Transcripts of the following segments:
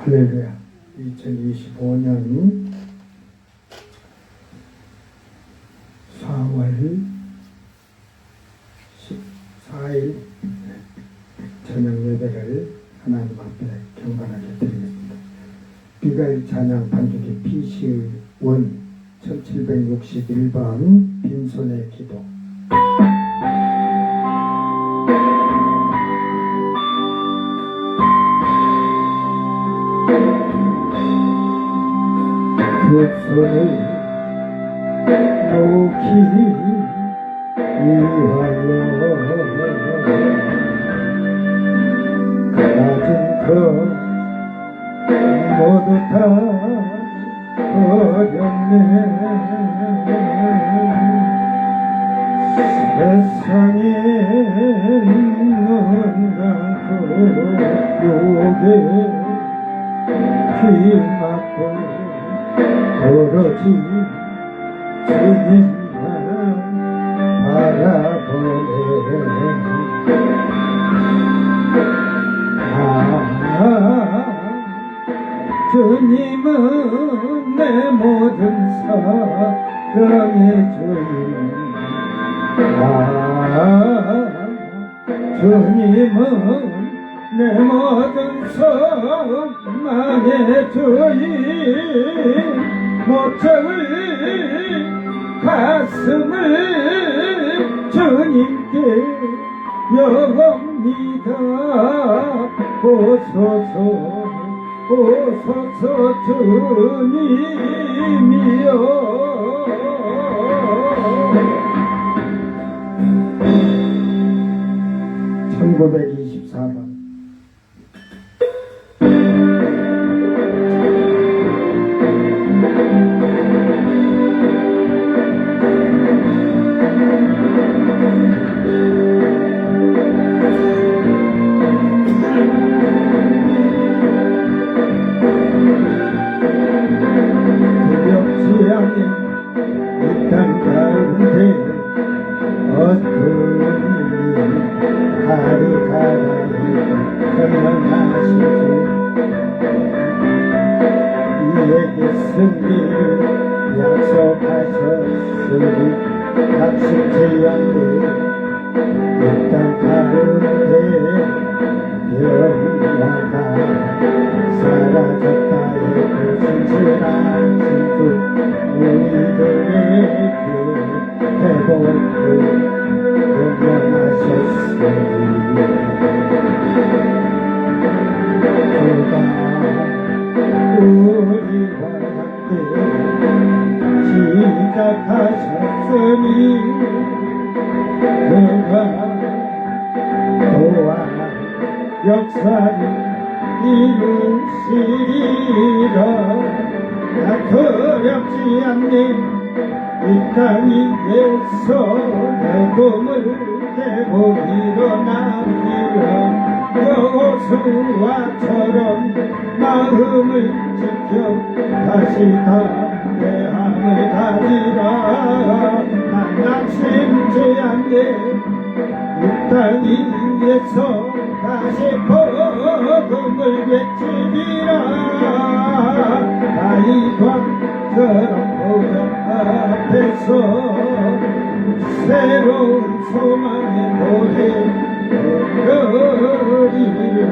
할렐루야. 2025년 4월 14일 저녁 예배를 하나님 앞에 경건하게 드리겠습니다. 비가일 찬양 반주기 PC1 1761번 빈손의 기도. 그 손을 놓기 위하여 가진 것 모두 다 버렸네. 세상에 있는 강고 욕에 귀 막고 오로지 주님만 바라보네. 주님은 내 모든 사랑의 주인. 주님은 내 모든 소망의 주인. 모처의 가슴을 주님께 영원히 다 보소서. 보소서 주님이여. 1924번 두렵지 않는 이 땅 가운데 어떤 하루하루 건너가시죠. 이에게 승리를 약속하셨으니 약속지 않는 이 땅 가운데 영화가 사라졌다 해도 신실한 신주 우리들에게 회복을 영원하셨으니 그가 우리와 함께 시작하셨으니 그가 또한 역사를 이루시리라. 나 두렵지 않네. 이 땅 위에서 내 꿈을 깨고 일어나리라. 여호수아처럼 마음을 지켜 다시 담대함을 가지라. 난 낙심치 않네. 이 땅 위에서 다시 복음을 외치리라. 다윗왕처럼 보좌 앞에서 새로운 소망의 노래 부르리라.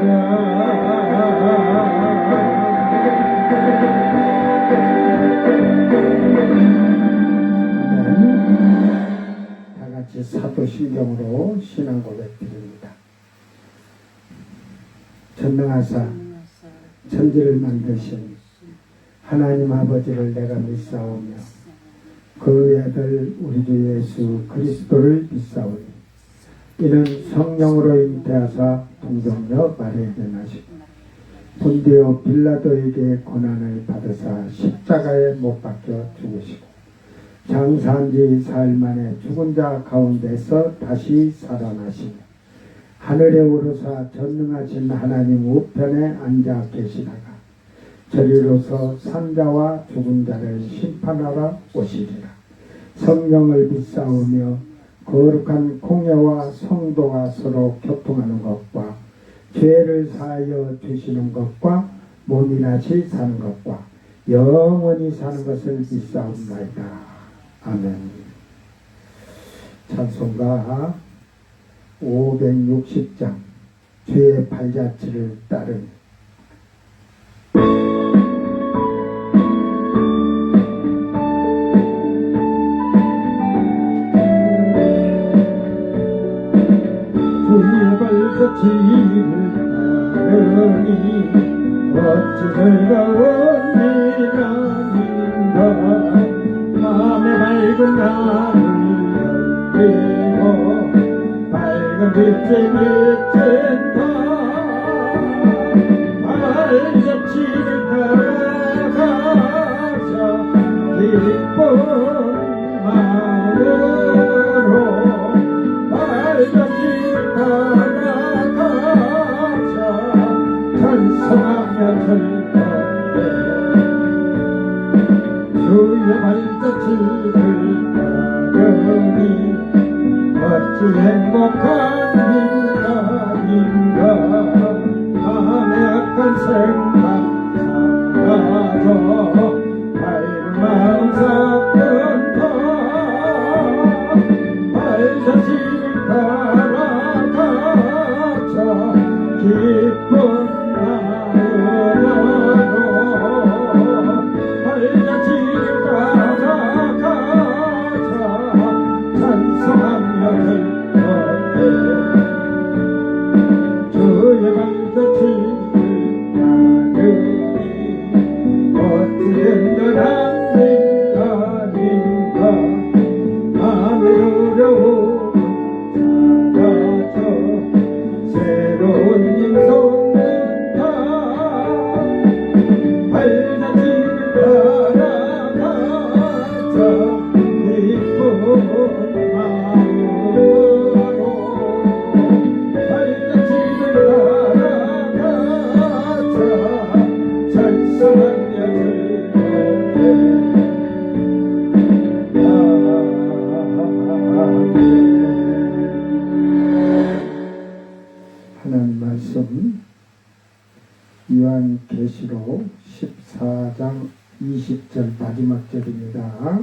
다같이 사도신경으로 신앙 고백 드립니다. 전능하사 천지를 만드신 하나님 아버지를 내가 믿사오며 그 아들 우리 주 예수 그리스도를 믿사오니 이는 성령으로 잉태하사 동정녀 마리아에게 나시고 본디오 빌라도에게 고난을 받으사 십자가에 못 박혀 죽으시고 장사한 지 사흘 만에 죽은 자 가운데서 다시 살아나시며 하늘에 오르사 전능하신 하나님 우편에 앉아 계시다가 저리로서 산자와 죽은 자를 심판하러 오시리라. 성령을 믿사오며 거룩한 공예와 성도가 서로 교통하는 것과 죄를 사하여 주시는 것과 몸이나시 사는 것과 영원히 사는 것을 믿사옵나이다. 아멘. 찬송가 560장 죄의 발자취를 따르니 주의 발자취를 따르니 어찌 즐거운 미남인가 마음의 밝은 나를 열리고 밝은 빛에 비친다 발자취를 따라가자 기쁜 마음으로 발자취를 따라가자 찬송하며 즐겁게 주의 발자취를 따르니 어찌 행복한 인간인가 마음의 악한 생각 사라져 밝은 마음 섞은다 발자취를 따라가자 기쁜 하나님 말씀 요한계시록 14장 20절 마지막 절입니다.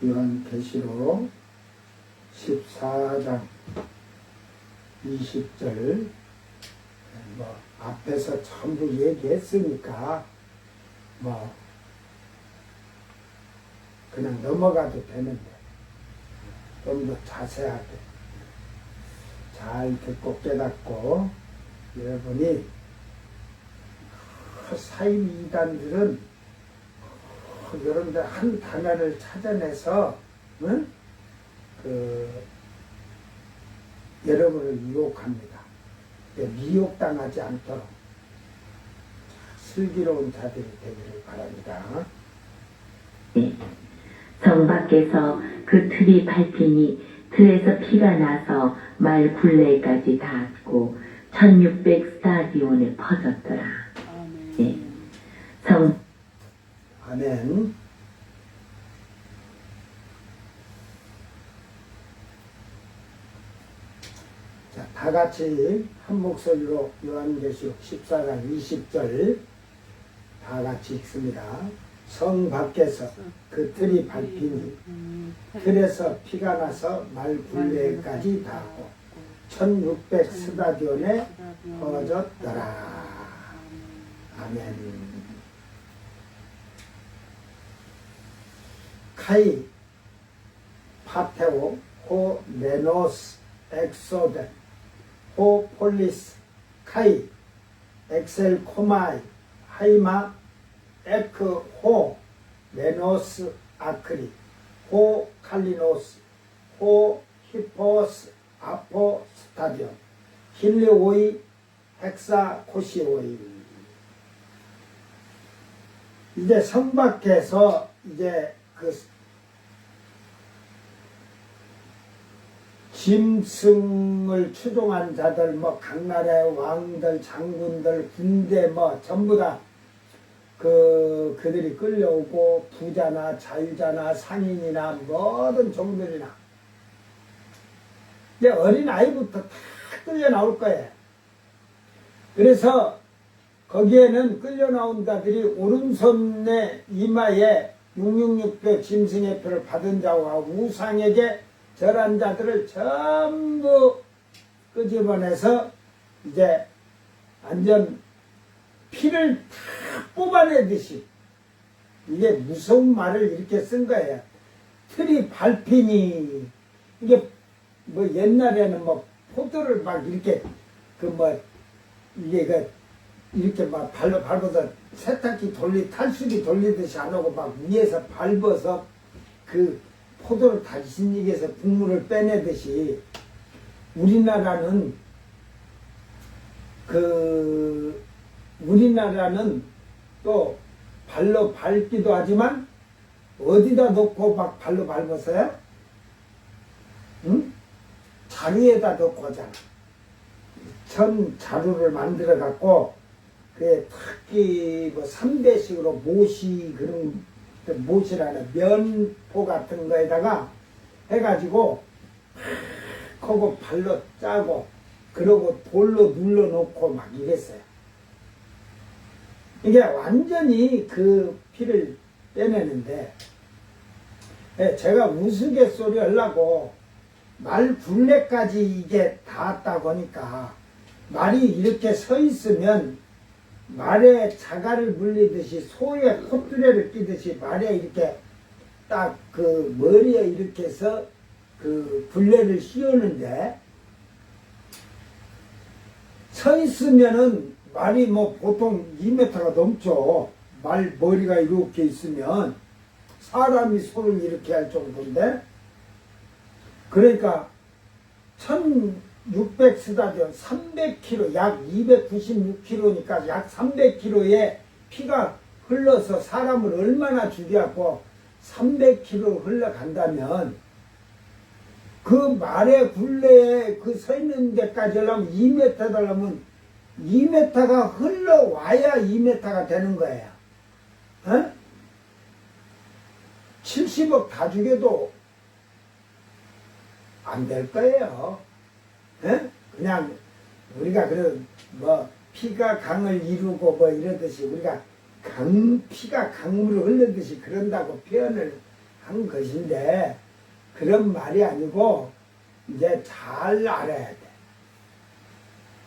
요한계시록 14장 20절 앞에서 전부 얘기했으니까 그냥 넘어가도 되는데 좀 더 자세하게 잘 듣고 깨닫고 여러분이 사임 이단들은 여러분들 한 단어를 찾아내서 여러분을 유혹합니다. 미혹당하지 않도록 슬기로운 자들이 되기를 바랍니다. 성 밖에서 그 틀이 밟히니 틀에서 피가 나서 말 굴레까지 닿았고 1600 스타디온에 퍼졌더라. 네. 아멘. 자, 다 같이 한 목소리로 요한계시록 14장 20절 다 같이 읽습니다. 성 밖에서 그 틀이 밟히니 틀에서 피가 나서 말 굴레까지 닿고 1600 스타디온에 퍼졌더라. 아멘. 카이 파테오 호 메노스 엑소데 호 폴리스 카이 엑셀 코마이 하이마 에크 호 메노스 아크리 호 칼리노스 호 히포스 아포 스타디온 힐리오이 헥사 코시오이. 이제 성 밖에서 이제 그 짐승을 추종한 자들, 각 나라의 왕들, 장군들, 군대 전부 다 그들이 끌려오고 부자나 자유자나 상인이나 모든 종들이나 이제 어린아이부터 다 끌려 나올 거예요. 그래서 거기에는 끌려 나온 자들이 오른손에 이마에 666표 짐승의 표를 받은 자와 우상에게 절한 자들을 전부 끄집어내서 이제 완전 피를 다 뽑아내듯이 이게 무서운 말을 이렇게 쓴 거예요. 틀이 밟히니 이게 뭐 옛날에는 뭐 포도를 막 이렇게 이게 이렇게 막 발로 밟아서 세탁기 탈수기 돌리듯이 안 하고 막 위에서 밟아서 그 포도를 다신익에서 국물을 빼내듯이 우리나라는 또 발로 밟기도 하지만 어디다 놓고 막 발로 밟았어요? 응? 자루에다 놓고 하잖아. 천 자루를 만들어 갖고 그 특히 뭐 3대식으로 못이라는 면포 같은 거에다가 해가지고 하고 발로 짜고 그러고 돌로 눌러 놓고 막 이랬어요. 이게 완전히 그 피를 빼내는데 제가 우스갯소리 하려고 말 굴레까지 이게 닿았다고 하니까 말이 이렇게 서 있으면 말에 자갈을 물리듯이 소에 콧두레를 끼듯이 말에 이렇게 딱 그 머리에 이렇게 해서 그 굴레를 씌우는데 서 있으면은 말이 뭐 보통 2m가 넘죠. 말 머리가 이렇게 있으면 사람이 손을 이렇게 할 정도인데 그러니까 1600스타디온 300km 약 296km니까 약 300km의 피가 흘러서 사람을 얼마나 죽여갖고 300km 흘러간다면 그 말의 굴레에 그 서 있는 데까지 하려면 2m 달라면 2m가 흘러와야 2m가 되는 거예요. 어? 70억 다 죽여도 안 될 거예요. 에? 그냥 우리가 뭐 피가 강을 이루고 뭐 이러듯이 우리가 피가 강물을 흘르듯이 그런다고 표현을 한 것인데 그런 말이 아니고 이제 잘 알아야 돼.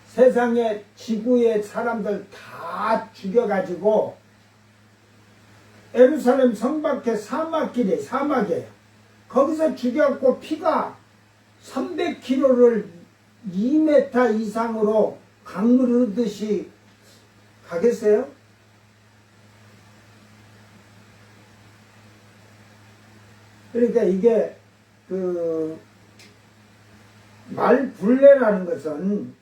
세상에 지구의 사람들 다 죽여가지고 예루살렘 성 밖에 사막이에요. 거기서 죽여갖고 피가 300km를 2m 이상으로 강물 흐르듯이 가겠어요? 그러니까 이게 말 굴레라는 것은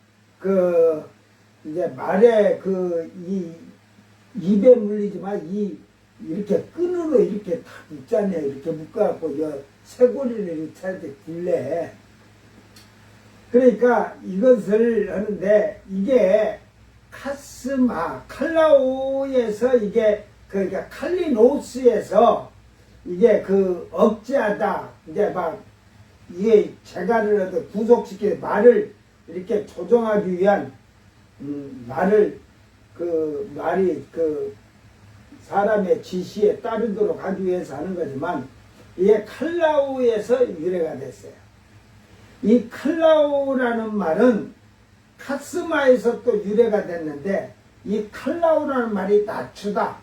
이제 말에 입에 물리지만 이렇게 끈으로 이렇게 다 묶잖아요. 이렇게 묶어갖고 쇠고리를 이렇게 해야 돼, 굴레. 그러니까 이것을 하는데 이게 칼라오에서 이게 그러니까 칼리노스에서 이게 억제하다 이제 막 이게 재갈을 구속시켜 말을 이렇게 조정하기 위한 말이 사람의 지시에 따르도록 하기 위해서 하는 거지만 이게 칼라오에서 유래가 됐어요. 이 칼라오라는 말은 카스마에서 또 유래가 됐는데 이 칼라오라는 말이 낮추다,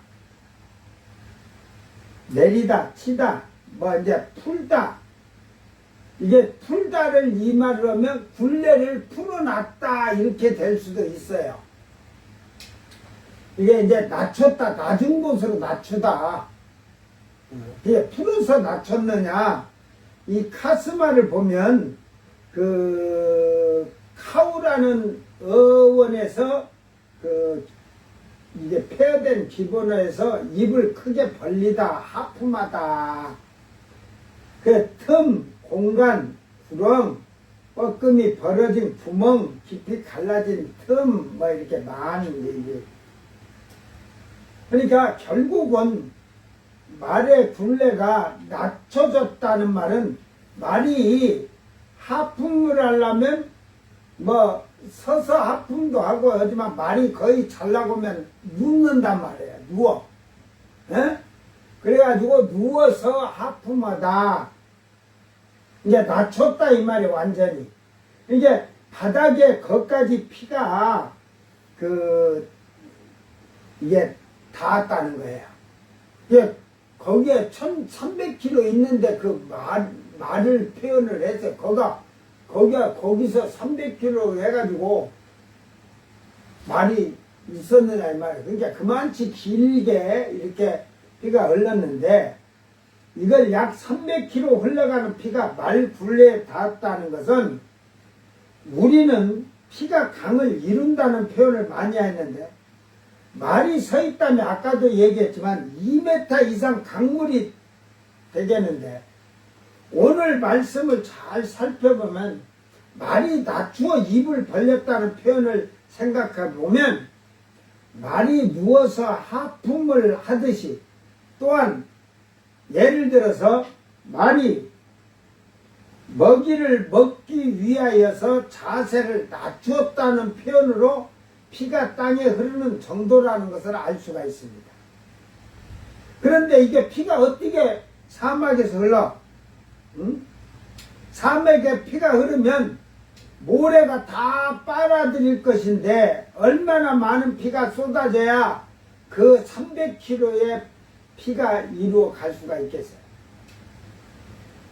내리다, 치다, 뭐 이제 풀다. 이게 풀다를 이 말을 하면 굴레를 풀어놨다 이렇게 될 수도 있어요. 이게 이제 낮췄다, 낮은 곳으로 낮추다. 이게 풀어서 낮췄느냐? 이 카스마를 보면 카우라는 어원에서 이게 폐허된 기본어에서 입을 크게 벌리다, 하품하다. 틈, 공간, 구렁, 뻐끔이 벌어진 구멍, 깊이 갈라진 틈, 뭐 이렇게 많은 얘기. 그러니까 결국은 말의 굴레가 낮춰졌다는 말은 말이 하품을 하려면 뭐 서서 하품도 하고 하지만 말이 거의 잘 나오면 눕는단 말이에요. 누워. 에? 그래가지고 누워서 하품하다. 이제 낮췄다 이 말이 완전히. 이게 바닥에 거기까지 피가 이게 닿았다는 거예요. 이게 거기에 1300km 있는데 그 말을 표현을 해서 거기서 300km 해가지고 말이 있었느냐 이 말이에요. 그러니까 그만치 길게 이렇게 피가 흘렀는데 이걸 약 300km 흘러가는 피가 말 굴레에 닿았다는 것은 우리는 피가 강을 이룬다는 표현을 많이 했는데 말이 서 있다면 아까도 얘기했지만 2m 이상 강물이 되겠는데 오늘 말씀을 잘 살펴보면 말이 낮추어 입을 벌렸다는 표현을 생각해 보면 말이 누워서 하품을 하듯이 또한 예를 들어서 말이 먹이를 먹기 위하여서 자세를 낮추었다는 표현으로 피가 땅에 흐르는 정도라는 것을 알 수가 있습니다. 그런데 이게 피가 어떻게 사막에서 흘러? 응? 사막에 피가 흐르면 모래가 다 빨아들일 것인데 얼마나 많은 피가 쏟아져야 그 300km의 피가 이루어 갈 수가 있겠어요.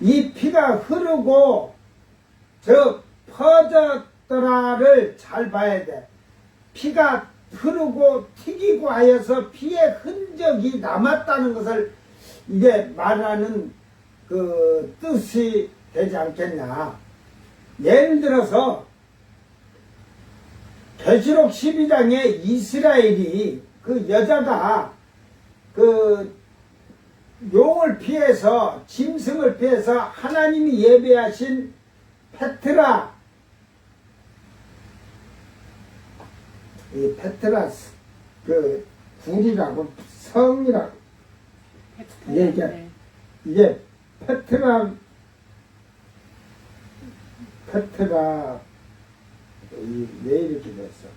이 피가 흐르고 저 퍼졌더라를 잘 봐야 돼. 피가 흐르고 튀기고 하여서 피의 흔적이 남았다는 것을 이게 말하는 그 뜻이 되지 않겠냐. 예를 들어서 계시록 12장에 이스라엘이 그 여자가 그 용을 피해서 짐승을 피해서 하나님이 예배하신 페트라 이 페트라 그 굴이라고 성이라고 이게 페트라 왜 이렇게 됐어?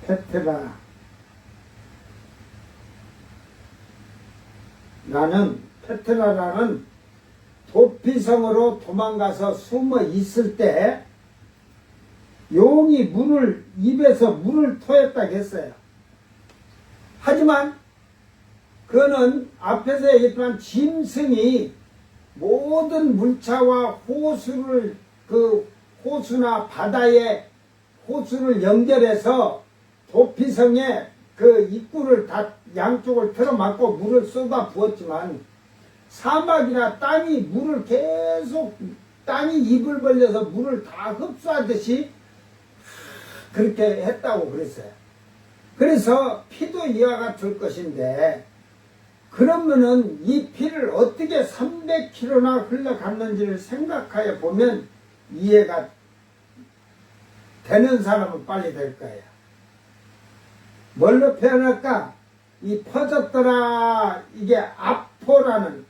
페트라 나는 페트라라는 도피성으로 도망가서 숨어 있을 때 용이 입에서 물을 토했다고 했어요. 하지만 그거는 앞에서 얘기했지만 짐승이 모든 물차와 호수를 호수나 바다에 호수를 연결해서 도피성에 그 입구를 다 양쪽을 틀어막고 물을 쏟아 부었지만 사막이나 땅이 물을 계속 땅이 입을 벌려서 물을 다 흡수하듯이 그렇게 했다고 그랬어요. 그래서 피도 이와 같을 것인데 그러면은 이 피를 어떻게 300km나 흘러갔는지를 생각하여 보면 이해가 되는 사람은 빨리 될 거예요. 뭘로 표현할까? 이 퍼졌더라 이게 아포라는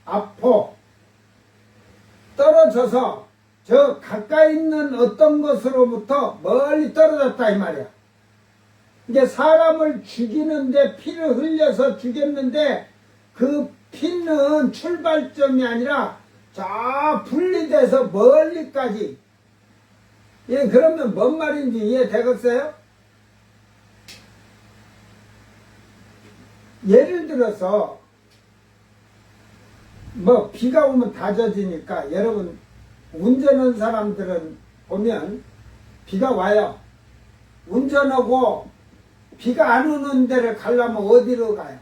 아포 떨어져서 저 가까이 있는 어떤 것으로부터 멀리 떨어졌다 이 말이야. 이게 사람을 죽이는데 피를 흘려서 죽였는데 그 피는 출발점이 아니라 저 분리돼서 멀리까지. 예, 그러면 뭔 말인지 이해되겠어요? 예를 들어서 뭐 비가 오면 다 젖으니까 여러분 운전하는 사람들은 보면 비가 와요. 운전하고 비가 안 오는 데를 가려면 어디로 가요?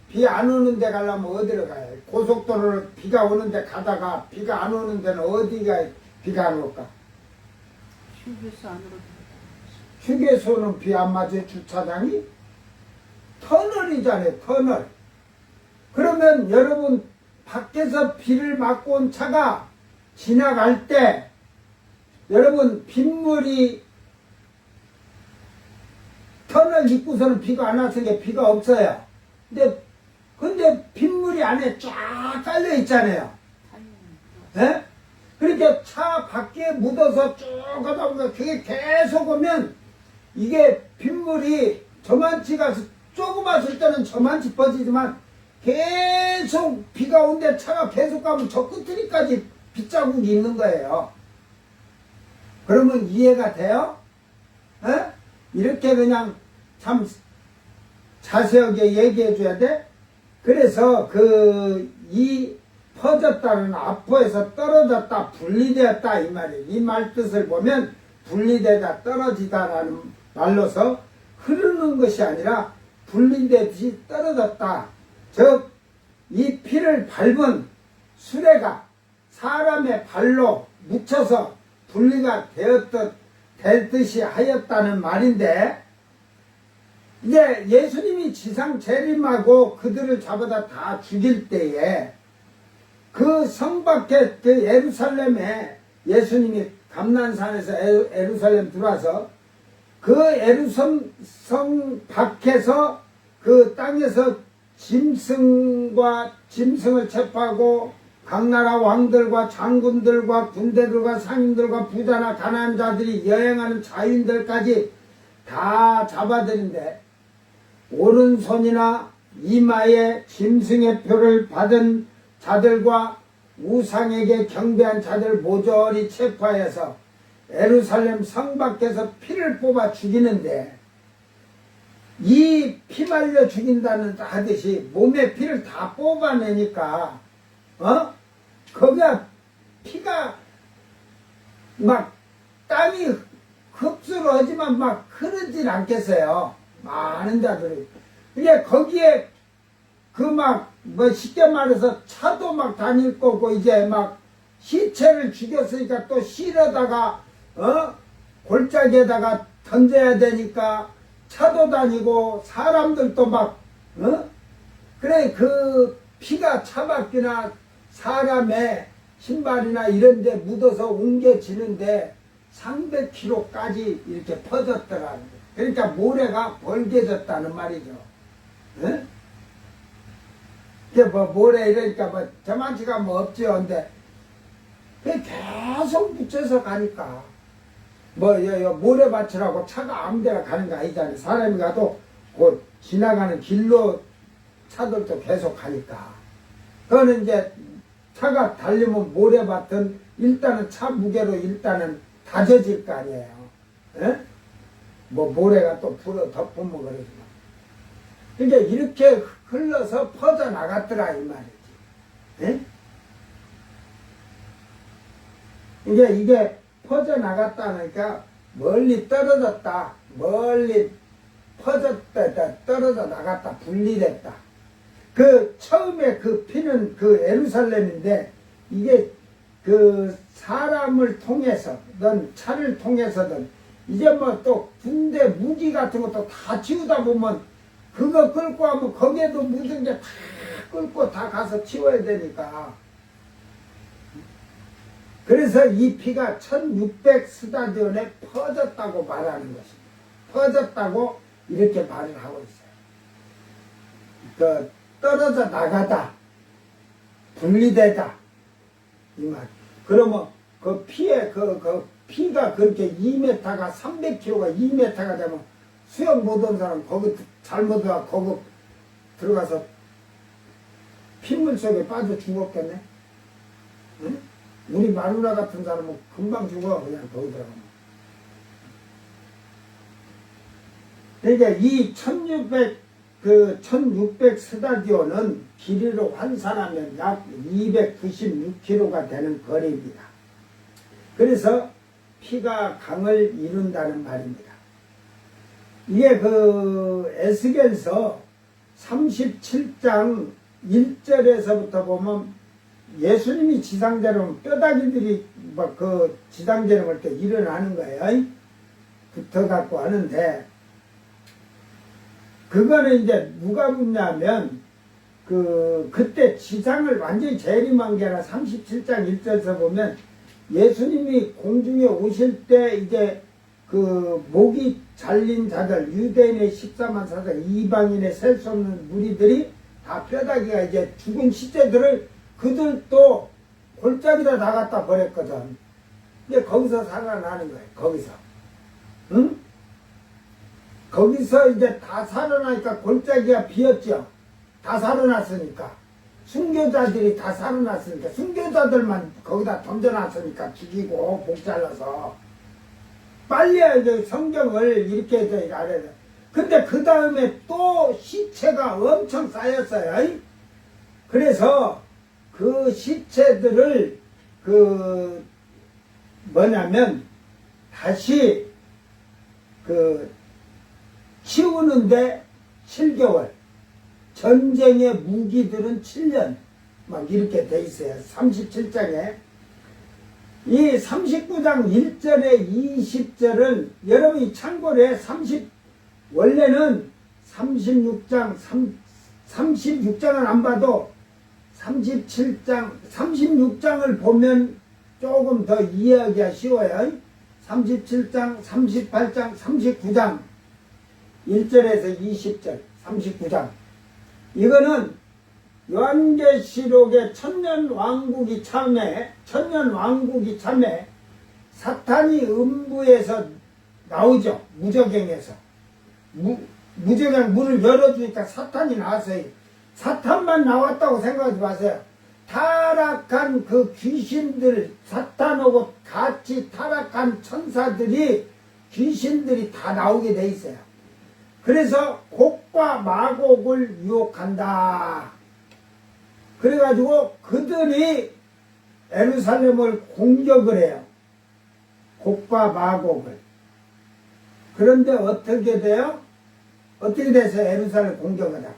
비 안 오는 데 가려면 어디로 가요? 고속도로를 비가 오는 데 가다가 비가 안 오는 데는 어디가 비가 안 올까? 휴게소 안으로. 휴게소는 비 안 맞아요? 주차장이? 터널이잖아요. 터널. 그러면 여러분 밖에서 비를 맞고 온 차가 지나갈 때 여러분 빗물이 선을 입고서는 비가 안 왔으니까 비가 없어요. 근데 빗물이 안에 쫙 깔려 있잖아요. 예? 그러니까 차 밖에 묻어서 쭉 가다 보면 그게 계속 오면 이게 빗물이 저만치가 조그맣을 때는 저만치 퍼지지만 계속 비가 온데 차가 계속 가면 저 끝으리까지 빗자국이 있는 거예요. 그러면 이해가 돼요? 에? 이렇게 그냥 참 자세하게 얘기해 줘야 돼. 그래서 이 퍼졌다는 아포에서 떨어졌다 분리되었다 이 말이에요. 이 말 뜻을 보면 분리되다 떨어지다라는 말로서 흐르는 것이 아니라 분리되듯이 떨어졌다. 즉 이 피를 밟은 수레가 사람의 발로 묻혀서 분리가 되듯이 하였다는 말인데, 이제 예수님이 지상 재림하고 그들을 잡아다 다 죽일 때에 그 성 밖에 그 예루살렘에 예수님이 감난산에서 예루살렘 들어와서 그 예루살렘 성 밖에서 그 땅에서 짐승을 체포하고 각 나라 왕들과 장군들과 군대들과 상인들과 부자나 가난한 자들이 여행하는 자유인들까지 다 잡아들인데, 오른손이나 이마에 짐승의 표를 받은 자들과 우상에게 경배한 자들 모조리 체포하여서 예루살렘 성 밖에서 피를 뽑아 죽이는데, 이 피 말려 죽인다는 하듯이 몸에 피를 다 뽑아내니까 거기가 피가 막 땀이 흡수를 하지만 막 흐르질 않겠어요. 많은 자들이. 이게 거기에 쉽게 말해서 차도 막 다닐 거고, 이제 막 시체를 죽였으니까 또 실어다가 골짜기에다가 던져야 되니까 차도 다니고 사람들도 막 그래, 그 피가 차바퀴나 사람의 신발이나 이런 데 묻어서 옮겨지는데 300km까지 이렇게 퍼졌더라는 거예요. 그러니까 모래가 벌게졌다는 말이죠. 응? 이게 모래 이러니까 저만치가 없죠. 근데 그게 계속 묻혀서 가니까 모래밭이라고 차가 아무 데나 가는 거 아니잖아요. 사람이 가도 그 지나가는 길로 차들도 계속 가니까. 그거는 이제 차가 달리면 모래밭은 일단은 차 무게로 일단은 다져질 거 아니에요. 에? 모래가 또 불어 덮으면 그러지만. 그러니까 이렇게 흘러서 퍼져나갔더라 이 말이지. 에? 이게 퍼져나갔다니까 멀리 떨어졌다, 멀리 퍼졌다, 떨어져 나갔다, 분리됐다. 그 처음에 그 피는 그 예루살렘인데, 이게 그 사람을 통해서든 차를 통해서든 이제 또 군대 무기 같은 것도 다 치우다 보면 그거 끌고 하면 거기에도 묻은 게 다 끌고 다 가서 치워야 되니까. 그래서 이 피가 1600 스타디온에 퍼졌다고 말하는 것입니다. 퍼졌다고 이렇게 말을 하고 있어요. 떨어져 나가다, 분리되다 이 말. 그러면 그 피에 그 피가 그렇게 2m가 300kg가 2m가 되면 수영 못한 사람 거기 잘못 와 거기 들어가서 핏물 속에 빠져 죽었겠네. 응? 우리 마누라 같은 사람은 금방 죽어, 그냥 거기 들어가면. 그러니까 이 1600 스타디온은 길이로 환산하면 약 296km가 되는 거리입니다. 그래서 피가 강을 이룬다는 말입니다. 이게 에스겔서 37장 1절에서부터 보면 예수님이 지상재림, 뼈다귀들이 지상재림할 때 일어나는 거예요. 붙어갖고 하는데, 그거는 이제 누가 묻냐면, 그때 지상을 완전히 재림한 게 아니라 37장 1절에서 보면 예수님이 공중에 오실 때 이제 그 목이 잘린 자들, 유대인의 14만 사상, 이방인의 셀 수 없는 무리들이 다 뼈다귀가 이제 죽은 시체들을 그들도 골짜기다 나갔다 버렸거든. 근데 거기서 살아나는 거예요. 거기서. 응? 거기서 이제 다 살아나니까 골짜기가 비었죠. 다 살아났으니까. 순교자들이 다 살아났으니까. 순교자들만 거기다 던져놨으니까 죽이고 복 잘라서. 빨리 이제 성경을 이렇게 해서 알아야 돼. 근데 그 다음에 또 시체가 엄청 쌓였어요. 그래서 그 시체들을 뭐냐면 다시 치우는데 7개월, 전쟁의 무기들은 7년 막 이렇게 돼 있어요. 37장에 이 39장 1절에 20절은 여러분이 참고로 해. 원래는 36장은 안 봐도 36장을 보면 조금 더 이해하기가 쉬워요. 37장, 38장, 39장 1절에서 20절 39장 이거는 요한계시록의 천년왕국이 참에 사탄이 음부에서 나오죠. 무저갱에서 무저갱 문을 열어주니까 사탄이 나왔어요. 사탄만 나왔다고 생각하지 마세요. 타락한 그 귀신들, 사탄하고 같이 타락한 천사들이, 귀신들이 다 나오게 돼 있어요. 그래서 곡과 마곡을 유혹한다. 그래가지고 그들이 예루살렘을 공격을 해요. 곡과 마곡을. 그런데 어떻게 돼요? 어떻게 돼서 예루살렘 공격하다가?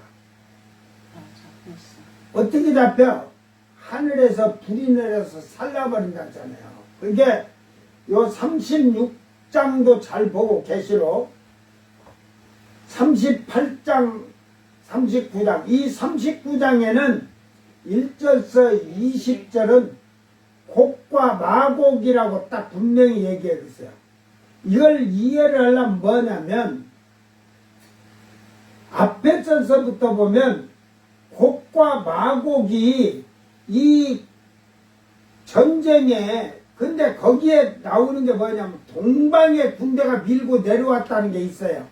어떻게 잡혀? 하늘에서 불이 내려서 살라버린다잖아요. 그게 요 36장도 잘 보고 계시록 38장, 39장 이 39장에는 1절서 20절은 곡과 마곡이라고 딱 분명히 얘기해 주세요. 이걸 이해를 하려면 뭐냐면 앞에 절서부터 보면 곡과 마곡이 이 전쟁에 근데 거기에 나오는 게 뭐냐면 동방의 군대가 밀고 내려왔다는 게 있어요.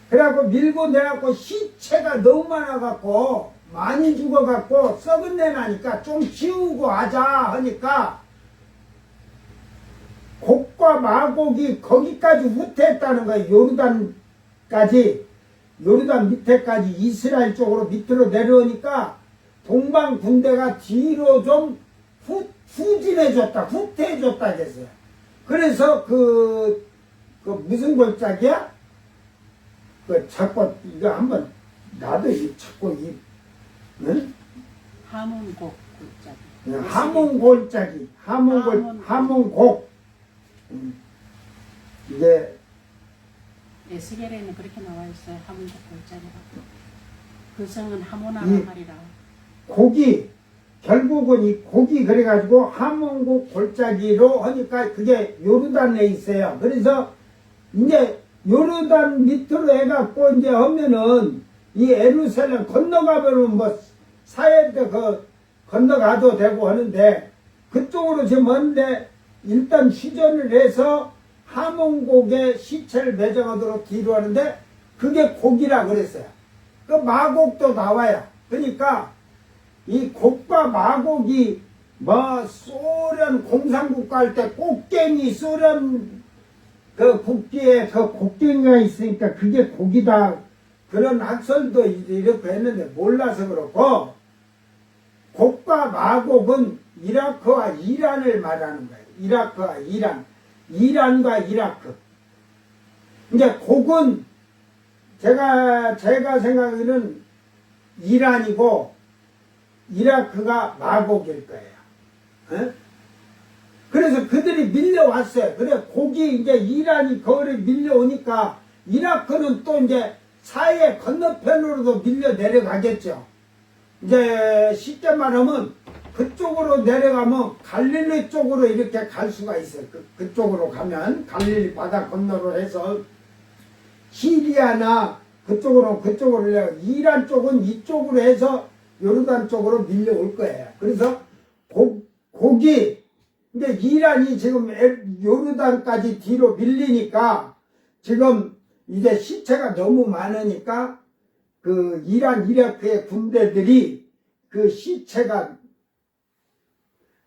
그래갖고 밀고 내려갖고 시체가 너무 많아갖고 많이 죽어갖고 썩은 내 나니까 좀 지우고 하자 하니까 곡과 마곡이 거기까지 후퇴했다는 거예요. 요르단 밑에까지 이스라엘 쪽으로 밑으로 내려오니까 동방 군대가 뒤로 좀 후진해줬다, 후퇴해줬다 했어요. 그래서 무슨 골짜기야? 자꾸 이거 한번 나도 자꾸 응? 하문곡 골짜기. 하문골짜기, 하문곡. 이게 에스겔에는 그렇게 나와 있어요. 하문곡 골짜기라고. 그 성은 하모나라 말이라. 곡이 결국은 이 곡이 그래가지고 하문곡 골짜기로 하니까 그게 요르단에 있어요. 그래서 이제 요르단 밑으로 해갖고 이제 하면은 이 예루살렘 건너가면은 뭐 사해도 건너가도 되고 하는데 그쪽으로 지금 하는데 일단 휴전을 해서 하문곡에 시체를 매장하도록 뒤로 하는데 그게 곡이라 그랬어요. 그 마곡도 나와요. 그러니까 이 곡과 마곡이 뭐 소련 공산국가 할 때 꽃갱이 소련 그 국기에 그 곡괭이가 있으니까 그게 곡이다. 그런 학설도 이렇게 했는데 몰라서 그렇고 곡과 마곡은 이라크와 이란을 말하는 거예요. 이라크와 이란. 이란과 이라크. 이제 곡은 제가 생각하기는 이란이고 이라크가 마곡일 거예요. 에? 그래서 그들이 밀려왔어요. 그래 곡이 이제 이란이 거기를 밀려오니까 이라크는 또 이제 사해 건너편으로도 밀려 내려가겠죠. 이제 쉽게 말하면 그쪽으로 내려가면 갈릴리 쪽으로 이렇게 갈 수가 있어요. 그쪽으로 가면 갈릴리 바다 건너로 해서 시리아나 그쪽으로 내려 이란 쪽은 이쪽으로 해서 요르단 쪽으로 밀려올 거예요. 그래서 거기 근데 이란이 지금 요르단까지 뒤로 밀리니까 지금 이제 시체가 너무 많으니까 그 이란 이라크의 군대들이 그 시체가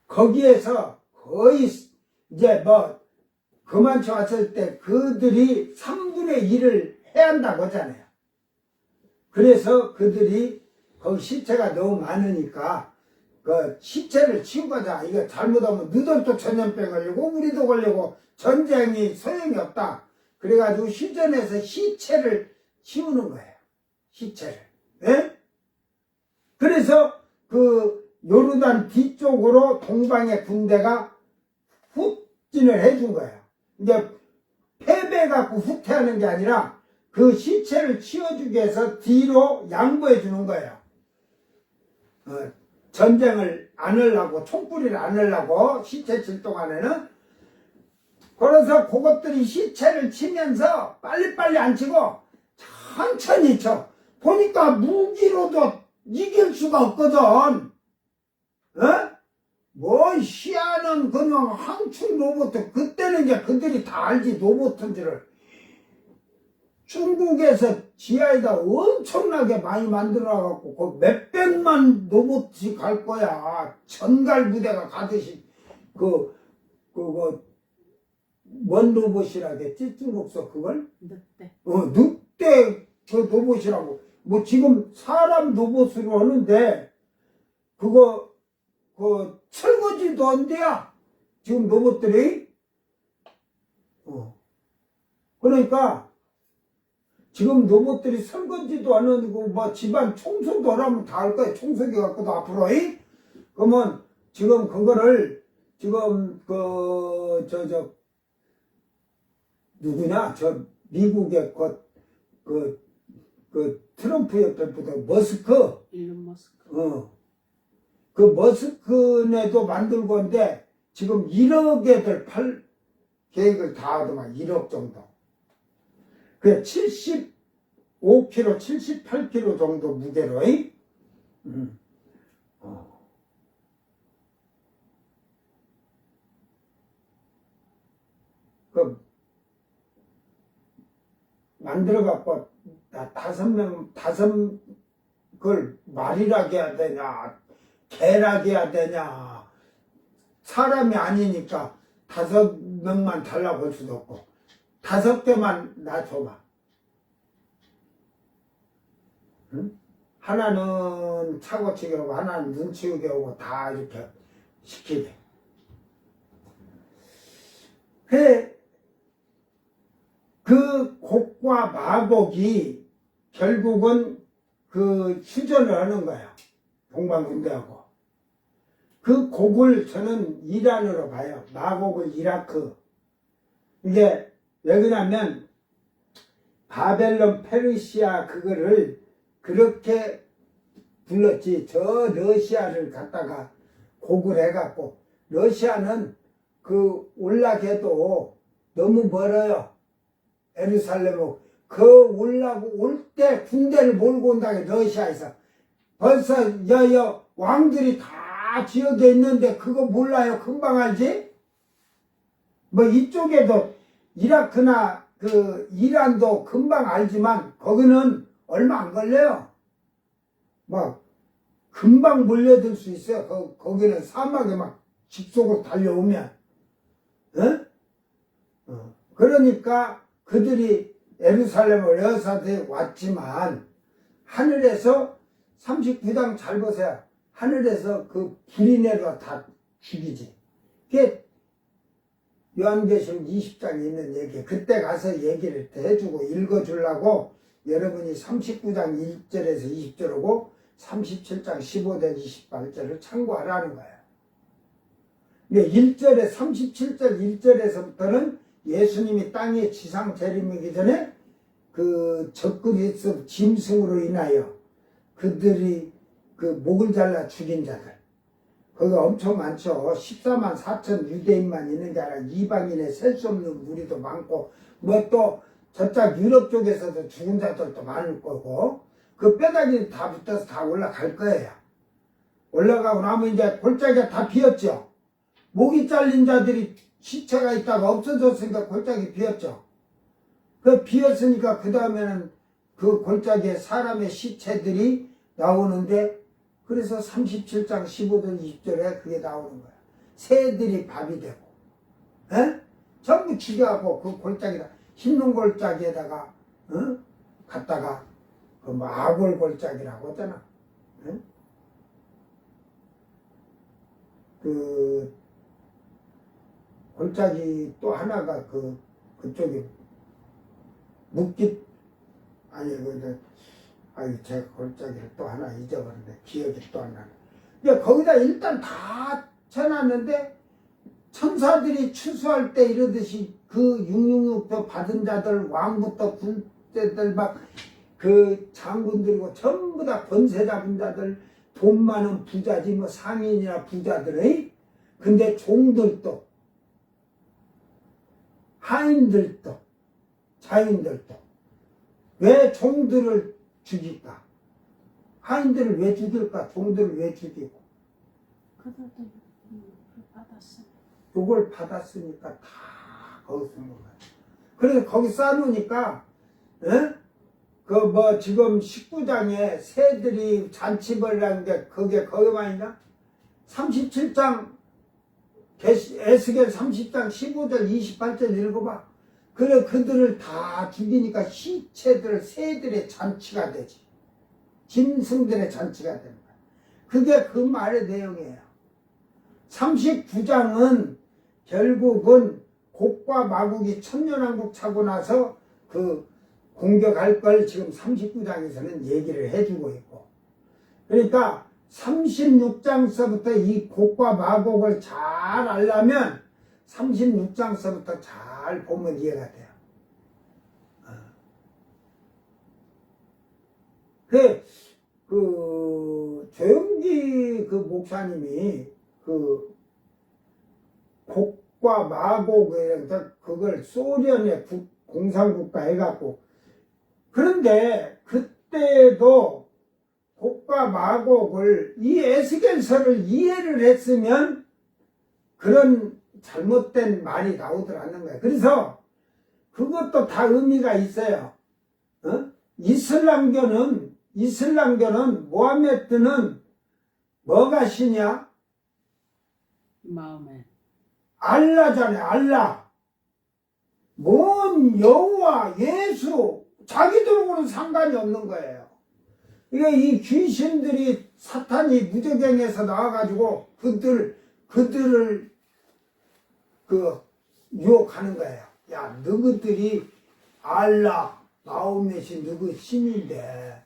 거기에서 거의 이제 뭐 그만치 왔을 때 그들이 3분의 1을 해야 한다고 하잖아요. 그래서 그들이 거기 시체가 너무 많으니까 그 시체를 치우고자 이거 잘못하면 너들도 전염병 걸리고 우리도 걸리고 전쟁이 소용이 없다. 그래가지고 휴전에서 시체를 치우는 거예요. 시체를. 예? 그래서 그 요르단 뒤쪽으로 동방의 군대가 후진을 해준 거예요. 이제 패배해갖고 후퇴하는 게 아니라 그 시체를 치워주기 위해서 뒤로 양보해 주는 거예요. 전쟁을 안 하려고, 총구리를 안 하려고, 시체 칠 동안에는. 그래서 그것들이 시체를 치면서 빨리빨리 안 치고 천천히 쳐. 보니까 무기로도 이길 수가 없거든. 뭐 희한한 그냥 항충 로봇. 그때는 이제 그들이 다 알지 로봇인지를. 중국에서 지하에다 엄청나게 많이 만들어갖고 그 몇백만 로봇이 갈 거야. 전갈 부대가 가듯이 뭔 로봇이라겠지? 중국서 그걸? 늑대. 늑대 그 로봇이라고. 뭐 지금 사람 로봇으로 하는데 그거 설거지도 안 돼요. 지금 로봇들이. 그러니까 지금 로봇들이 설거지도 안 하고 뭐 집안 청소도 하라면 다 할 거야. 청소기 갖고도 앞으로. 그러면 지금 그거를 지금 누구냐? 저 미국의 트럼프 옆에 붙은 머스크. 일론 머스크. 그 머스크네도 만들고 있는데 지금 1억에들 팔 계획을 다 하더만 1억 정도. 그 75kg, 78kg 정도 무게로. 그 만들어갖고 그걸 말이라게 해야 되냐, 개라게 해야 되냐. 사람이 아니니까 5명만 달라고 할 수도 없고 5개만 놔줘봐. 응? 하나는 차고치기 하고 하나는 눈치우게 하고 다 이렇게 시키게. 그 곡과 마곡이 결국은 그 휴전을 하는 거야. 동방군대하고. 그 곡을 저는 이란으로 봐요. 마곡을 이라크. 이게 왜 그러냐면 바벨론 페르시아 그거를 그렇게 불렀지. 저 러시아를 갖다가 곡을 해갖고 러시아는 그 올라가도 너무 멀어요. 예루살렘으로. 그 올 때 군대를 몰고 온다게 러시아에서. 벌써 왕들이 다 지역에 있는데 그거 몰라요? 금방 알지? 뭐 이쪽에도 이라크나 그 이란도 금방 알지만 거기는 얼마 안 걸려요. 막 금방 몰려들 수 있어요. 거기는 사막에 막 직속으로 달려오면. 그러니까 그들이 예루살렘을 여사대 왔지만 하늘에서 39장 잘 보세요. 하늘에서 그 불이 내려와 다 죽이지. 그게 요한계시록 20장에 있는 얘기. 그때 가서 얘기를 해주고 읽어주려고 여러분이 39장 1절에서 20절하고 37장 15절 28절을 참고하라는 거예요. 근데 1절에 37절 1절에서부터는 예수님이 땅에 지상 재림이기 전에 그 적그리스도 짐승으로 인하여 그들이 그 목을 잘라 죽인 자들, 거기 엄청 많죠. 14만 4천 유대인만 있는 게 아니라 이방인의 셀 수 없는 무리도 많고, 뭐 또 저쪽 유럽 쪽에서도 죽은 자들도 많을 거고, 그 뼈다귀 다 붙어서 다 올라갈 거예요. 올라가고 나면 이제 골짜기가 다 비었죠. 목이 잘린 자들이 시체가 있다가 없어졌으니까 골짜기 비었죠. 그 비었으니까 그 다음에는 그 골짜기에 사람의 시체들이 나오는데, 그래서 37장 15절 20절에 그게 나오는 거야. 새들이 밥이 되고, 에? 전부 죽여갖고 그 골짜기다, 흰눈 골짜기에다가, 갖다가, 그 뭐 아골 골짜기라고 하잖아. 에? 그, 골짜기 또 하나가 그쪽에, 묵깃, 아니, 제가 골짜기를 또 하나 잊어버렸는데, 기억이 또 안 나네. 근데 거기다 일단 다 쳐놨는데, 천사들이 추수할 때 이러듯이 그 666표 받은 자들, 왕부터 군대들 막, 그 장군들이고 전부 다 권세 잡은 자들, 돈 많은 부자지, 뭐 상인이나 부자들의, 근데 종들도, 하인들도, 자인들도, 왜 종들을 죽일까? 하인들을 왜 죽일까? 종들을 왜 죽이고? 그들도 받았어. 요걸 받았으니까 다 거기 쓰는 거야. 그래서 거기 쌓아놓으니까, 그 뭐 지금 19장에 새들이 잔치벌이라는 게 그게 거기만 있나? 37장, 에스겔 30장 15절 28절 읽어봐. 그래, 그들을 다 죽이니까 시체들, 새들의 잔치가 되지. 짐승들의 잔치가 되는 거야. 그게 그 말의 내용이에요. 39장은 결국은 곡과 마곡이 천년왕국 차고 나서 그 공격할 걸 지금 39장에서는 얘기를 해주고 있고. 그러니까 36장서부터 이 곡과 마곡을 잘 알려면 36장서부터 잘 보면 이해가 돼요. 조영기 그 목사님이 그 곡과 마곡, 그걸 소련의 공산국가 해갖고, 그런데 그때도 곡과 마곡을 이 에스겔서를 이해를 했으면 그런 잘못된 말이 나오질 않는 거예요. 그래서 그것도 다 의미가 있어요. 이슬람교는 모하메드는 뭐가 신이야? 마음에. 알라잖아요. 알라. 뭔 여호와, 예수, 자기들하고는 상관이 없는 거예요. 이게 이 귀신들이 사탄이 무저갱에서 나와가지고 그들을 유혹하는 거예요. 야, 너희들이 알라, 마호멧이 누구 신인데,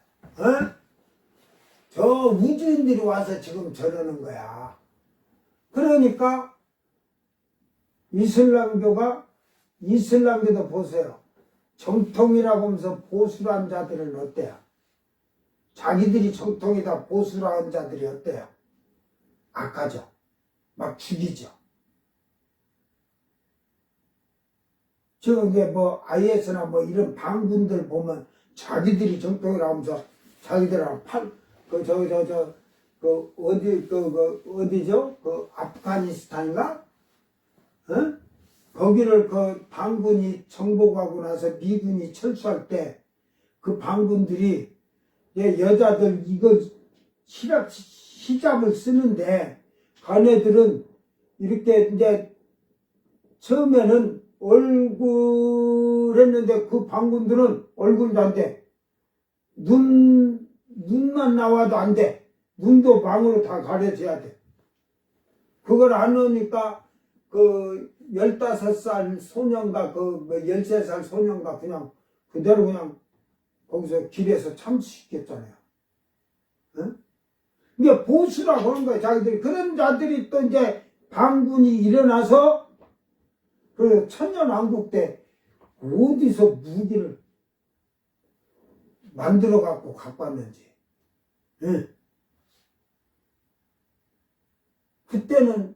저 우주인들이 와서 지금 저러는 거야. 그러니까 이슬람교도 보세요. 정통이라고 하면서 보수한 자들은 어때요? 자기들이 정통이다 보수한 자들이 어때요? 악하죠. 막 죽이죠. 지금 이게 뭐 IS나 뭐 이런 반군들 보면 자기들이 정통이라고 하면서 자기들하고 어디죠? 그 아프가니스탄인가? 거기를 그 반군이 정복하고 나서 미군이 철수할 때 그 반군들이 여자들 이거 히잡을 쓰는데 가네들은 이렇게 이제 처음에는 얼굴 했는데 그 반군들은 얼굴도 안 돼. 눈만 나와도 안 돼. 눈도 방으로 다 가려져야 돼. 그걸 안 하니까 그 15살 소년과 그 13살 소년과 그냥 그대로 그냥 거기서 길에서 참수시켰잖아요. 이게 보수라고 하는 거예요, 자기들이. 그런 자들이 또 이제 반군이 일어나서 그 천년왕국 때 어디서 무기를 만들어 갖고 왔는지. 그때는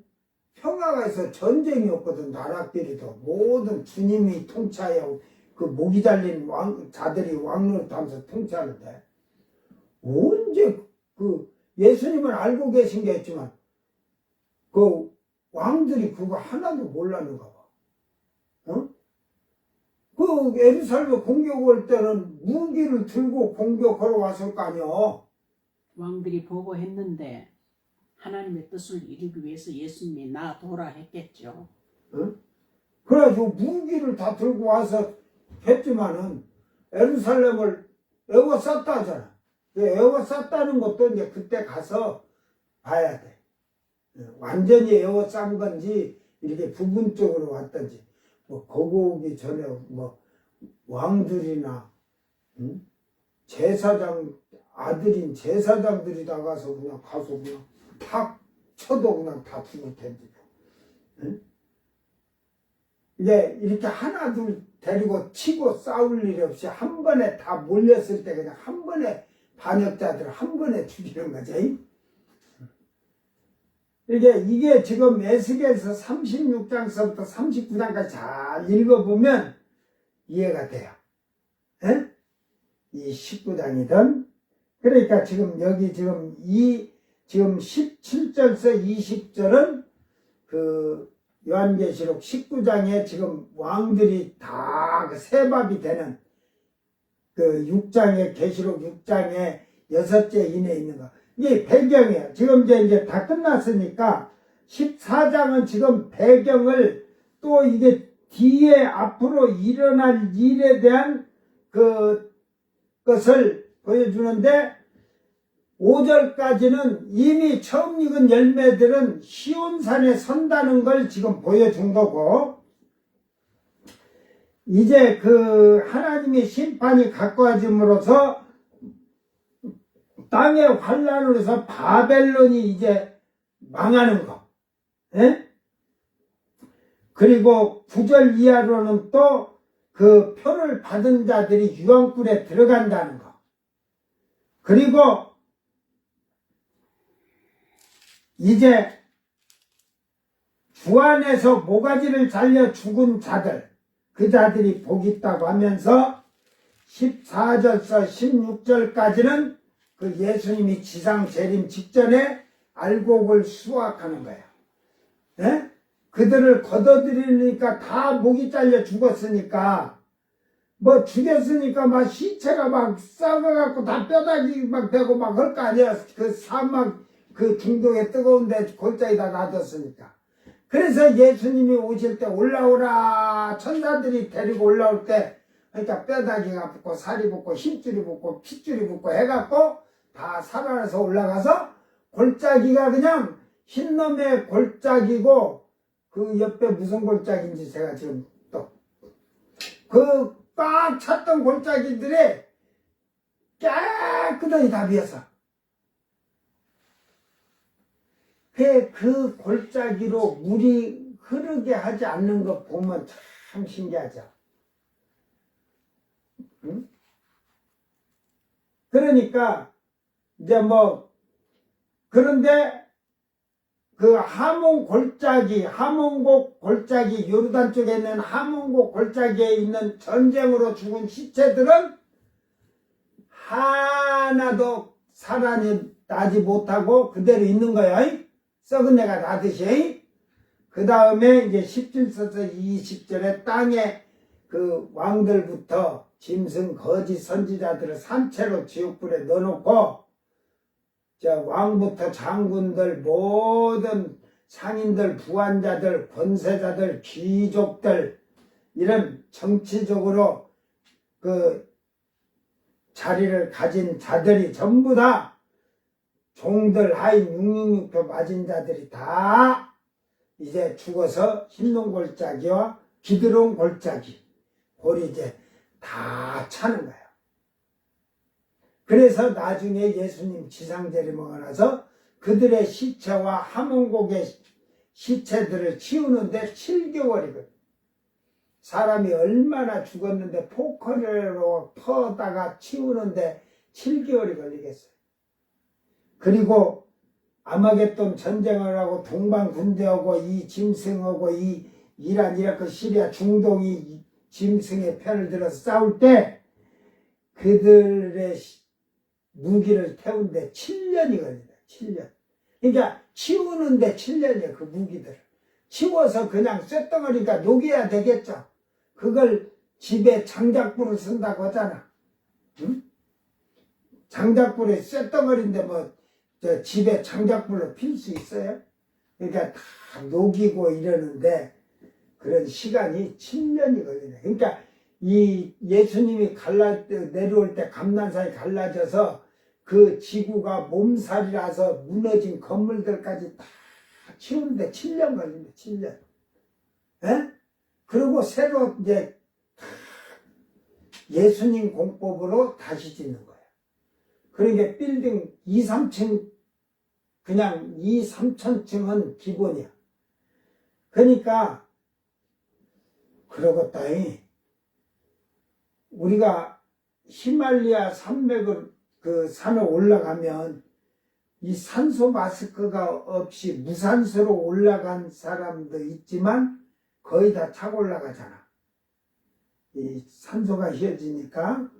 평화가 있어. 전쟁이 없거든. 나라끼리도 모든 주님이 통치하여 그 목이 잘린 자들이 왕노릇하면서 통치하는데 언제 그 예수님은 알고 계신 게 있지만 그 왕들이 그거 하나도 몰랐는가 봐. 어? 그 예루살렘 공격 올 때는 무기를 들고 공격하러 왔을 거 아니야. 왕들이 보고했는데 하나님의 뜻을 이루기 위해서 예수님이 놔둬라 했겠죠. 어? 그래가지고 무기를 다 들고 와서 했지만은 예루살렘을 에워쌌다 하잖아. 에워쌌다는 것도 이제 그때 가서 봐야 돼. 완전히 에워싼 건지 이렇게 부분적으로 왔던지 뭐 거기 오기 전에 뭐 왕들이나 제사장 아들인 제사장들이 나가서 그냥 가서 그냥 탁 쳐도 그냥 다 죽을 텐데. 응? 이게 이렇게 하나 둘 데리고 치고 싸울 일이 없이 한 번에 다 몰렸을 때 그냥 한 번에 반역자들 한 번에 죽이는 거지. 이게 지금 에스겔서 36장서부터 39장까지 잘 읽어보면 이해가 돼요. 에? 이 19장이든 그러니까 지금 여기 지금 지금 17절서 20절은 그 요한계시록 19장에 지금 왕들이 다 그 세밥이 되는 그 6장에 계시록 6장에 6째 인에 있는 거. 이게 배경이에요. 지금 이제 다 끝났으니까 14장은 지금 배경을 또 이게 뒤에 앞으로 일어날 일에 대한 것을 보여주는데 5절까지는 이미 처음 익은 열매들은 시온산에 선다는 걸 지금 보여준 거고 이제 그 하나님의 심판이 가까워짐으로써 땅의 환란으로 해서 바벨론이 이제 망하는 거. 에? 그리고 9절 이하로는 또 그 표를 받은 자들이 유황불에 들어간다는 거. 그리고 이제 주 안에서 모가지를 잘려 죽은 자들, 그 자들이 복이 있다고 하면서 14절서 16절까지는 그 예수님이 지상 재림 직전에 알곡을 수확하는 거야. 예? 그들을 걷어들이니까 다 목이 잘려 죽었으니까 뭐 죽였으니까 막 시체가 막 썩어갖고 다 뼈다귀 막 되고 막 그럴 거 아니야. 그 사막 그 중동에 뜨거운데 골짜기다 놔뒀으니까. 그래서 예수님이 오실 때 올라오라 천사들이 데리고 올라올 때 그러니까 뼈다귀가 붙고 살이 붙고 힘줄이 붙고 핏줄이 붙고 해갖고 다 살아나서 올라가서 골짜기가 그냥 흰놈의 골짜기고 그 옆에 무슨 골짜기인지 제가 지금 또 그 꽉 찼던 골짜기들이 깨끗하게 다 비었어. 그 골짜기로 물이 흐르게 하지 않는 거 보면 참 신기하죠. 응? 그러니까 이제 뭐 그런데 그 하몬곡 골짜기 요르단 쪽에 있는 하몬곡 골짜기에 있는 전쟁으로 죽은 시체들은 하나도 살아나지 못하고 그대로 있는 거야. 썩은 내가 나듯이. 그 다음에 이제 17절에서 20절에 땅에 그 왕들부터 짐승 거짓 선지자들을 산채로 지옥불에 넣어놓고 왕부터 장군들 모든 상인들 부한자들 권세자들 귀족들 이런 정치적으로 그 자리를 가진 자들이 전부 다 종들 하인 666표 맞은 자들이 다 이제 죽어서 흰농골짜기와 기드론 골짜기 골이 이제 다 차는 거예요. 그래서 나중에 예수님 지상재림하고 나서 그들의 시체와 하몬곡의 시체들을 치우는데 7개월이거든. 사람이 얼마나 죽었는데 포크레로 퍼다가 치우는데 7개월이 걸리겠어요. 그리고 아마겟돈 전쟁을 하고 동방 군대하고 이 짐승하고 이 이란 이라크 시리아 중동이 짐승의 편을 들어서 싸울 때 그들의 무기를 태우는데 7년이 걸린다. 7년. 그러니까 치우는데 7년이에요. 그 무기들을. 치워서 그냥 쇳덩어리니까 녹여야 되겠죠. 그걸 집에 장작불을 쓴다고 하잖아. 응? 장작불에 쇳덩어리인데 뭐 집에 장작불로 필 수 있어요? 그러니까 다 녹이고 이러는데 그런 시간이 7년이 걸리네. 그러니까 이 예수님이 내려올 때 감난산이 갈라져서 그 지구가 몸살이라서 무너진 건물들까지 다 치우는데 7년 걸린다. 7년. 에? 그리고 새로 이제 예수님 공법으로 다시 짓는 거예요. 그러니까 빌딩 2, 3층 그냥 2, 3천층은 기본이야. 그러니까 그러겠다이 우리가 히말리아 산맥을 그 산에 올라가면 이 산소 마스크가 없이 무산소로 올라간 사람도 있지만 거의 다 차고 올라가잖아. 이 산소가 휘어지니까.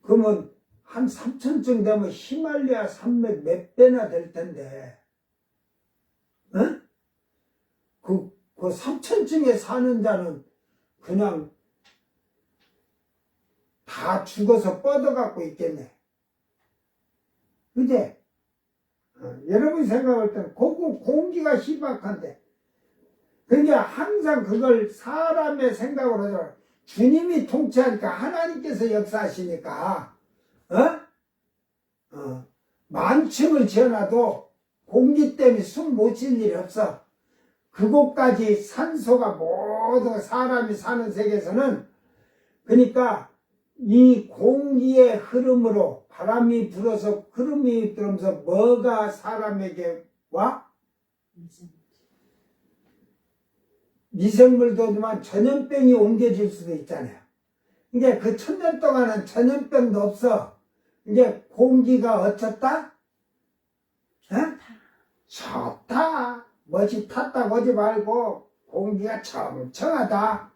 그러면 한 3천층 되면 히말리아 산맥 몇 배나 될 텐데, 어? 그 3천층에 사는 자는 그냥 다 죽어서 뻗어갖고 있겠네. 그제? 여러분이 생각할 때는 공기가 희박한데, 그러니까 항상 그걸 사람의 생각으로 하죠. 주님이 통치하니까 하나님께서 역사하시니까 만층을 지어놔도 공기 때문에 숨 못 쉴 일이 없어. 그곳까지 산소가 모두 사람이 사는 세계에서는 그러니까 이 공기의 흐름으로 바람이 불어서 흐름이 들어오면서 뭐가 사람에게 와? 미생물도지만 전염병이 옮겨질 수도 있잖아요. 이게 그 1000년 동안은 전염병도 없어. 이제 공기가 어쩌다? 좋다. 멋이 탔다 보지 말고 공기가 청청하다.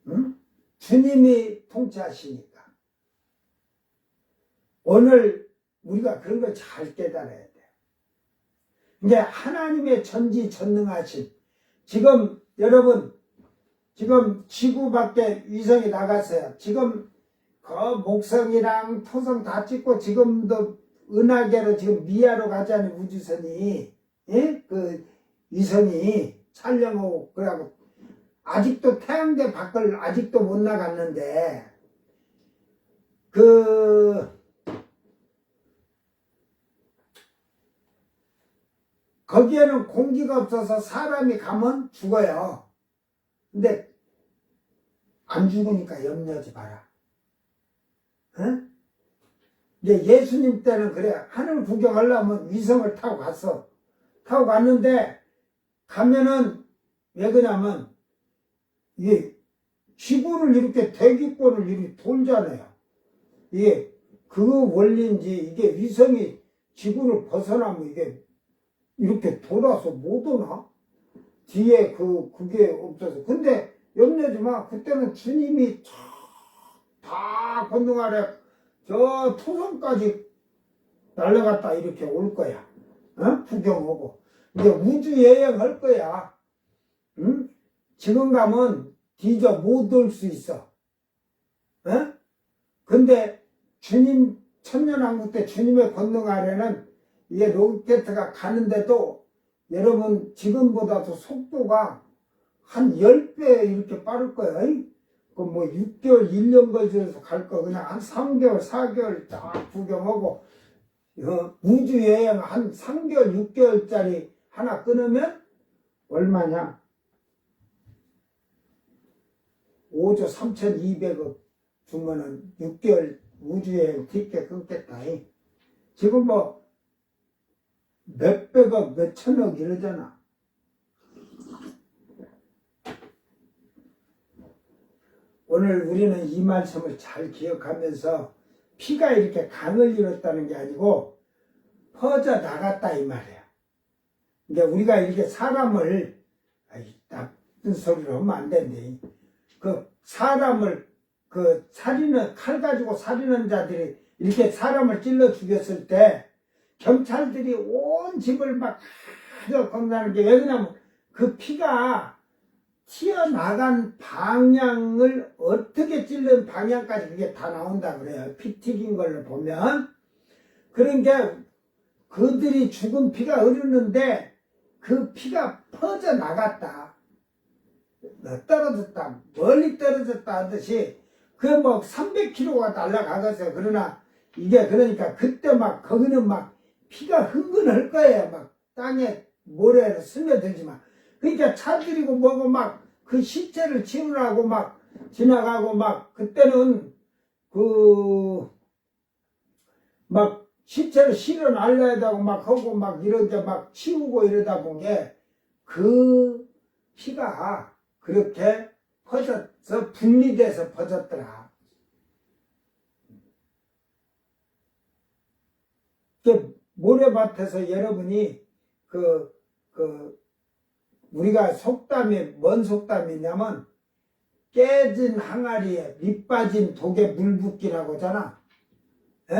응? 주님이 통치하시니까. 오늘 우리가 그런 걸 잘 깨달아야 돼. 이제 하나님의 전지전능하신 지금 여러분 지금 지구 밖에 위성이 나갔어요. 지금 그 목성이랑 토성 다 찍고 지금도 은하계로 지금 미아로 가자는 우주선이 예? 그 위성이 촬영하고 그러고 아직도 태양계 밖을 아직도 못 나갔는데 거기에는 공기가 없어서 사람이 가면 죽어요. 근데 안 죽으니까 염려하지 마라. 응? 이제 예수님 때는 그래. 하늘 구경하려면 위성을 타고 갔어. 타고 갔는데 가면은 왜 그러냐면 이게 지구를 이렇게 대기권을 이렇게 돌잖아요. 이게 그 원리인지 이게 위성이 지구를 벗어나면 이게 이렇게 돌아서 못 오나? 뒤에 그게 없어서. 근데 염려하지 마. 그때는 주님이 다 건능 아래 저 토성까지 날아갔다 이렇게 올 거야. 구경하고. 이제 우주 여행할 거야. 응? 지금 가면 뒤져 못 올 수 있어. 근데 주님 천년왕국 때 주님의 권능 아래는 이게 로켓가 가는데도 여러분 지금보다도 속도가 한 10배 이렇게 빠를 거야. 그 뭐 6개월, 1년 걸쳐서 갈 거 그냥 한 3개월, 4개월 딱 구경하고 우주 여행 한 3개월, 6개월짜리 하나 끊으면 얼마냐? 5조 3,200억 주면은 6개월 우주 여행 티켓 끊겠다. 지금 뭐 몇백억, 몇천억 이러잖아. 오늘 우리는 이 말씀을 잘 기억하면서 피가 이렇게 강을 이뤘다는 게 아니고 퍼져 나갔다 이 말이야. 그러니까 우리가 이렇게 사람을 나쁜 소리로 하면 안 된대. 그 사람을 그 살인을 칼 가지고 살인한 자들이 이렇게 사람을 찔러 죽였을 때 경찰들이 온 집을 막 검사하는 게 왜 그러냐면 그 피가 튀어나간 방향을 어떻게 찔른 방향까지 그게 다 나온다 그래요. 피 튀긴 걸로 보면. 그러니까 그들이 죽은 피가 흐르는데 그 피가 퍼져 나갔다. 떨어졌다. 멀리 떨어졌다 하듯이 그게 뭐 300km가 날아가겠어요. 그러나 이게 그러니까 그때 막 거기는 막 피가 흥건할 거예요. 막 땅에 모래로 스며들지만. 그러니까 차들이고 뭐고 막 그 시체를 치우라고 막 지나가고 막 그때는 그 막 시체를 실어 날려야 되고 막 하고 막 이렇게 막 치우고 이러다 본 게 그 피가 그렇게 퍼져서 분리돼서 퍼졌더라. 그 모래밭에서 여러분이 우리가 속담이 뭔 속담이냐면 깨진 항아리에 밑 빠진 독에 물 붓기라고 하잖아. 에?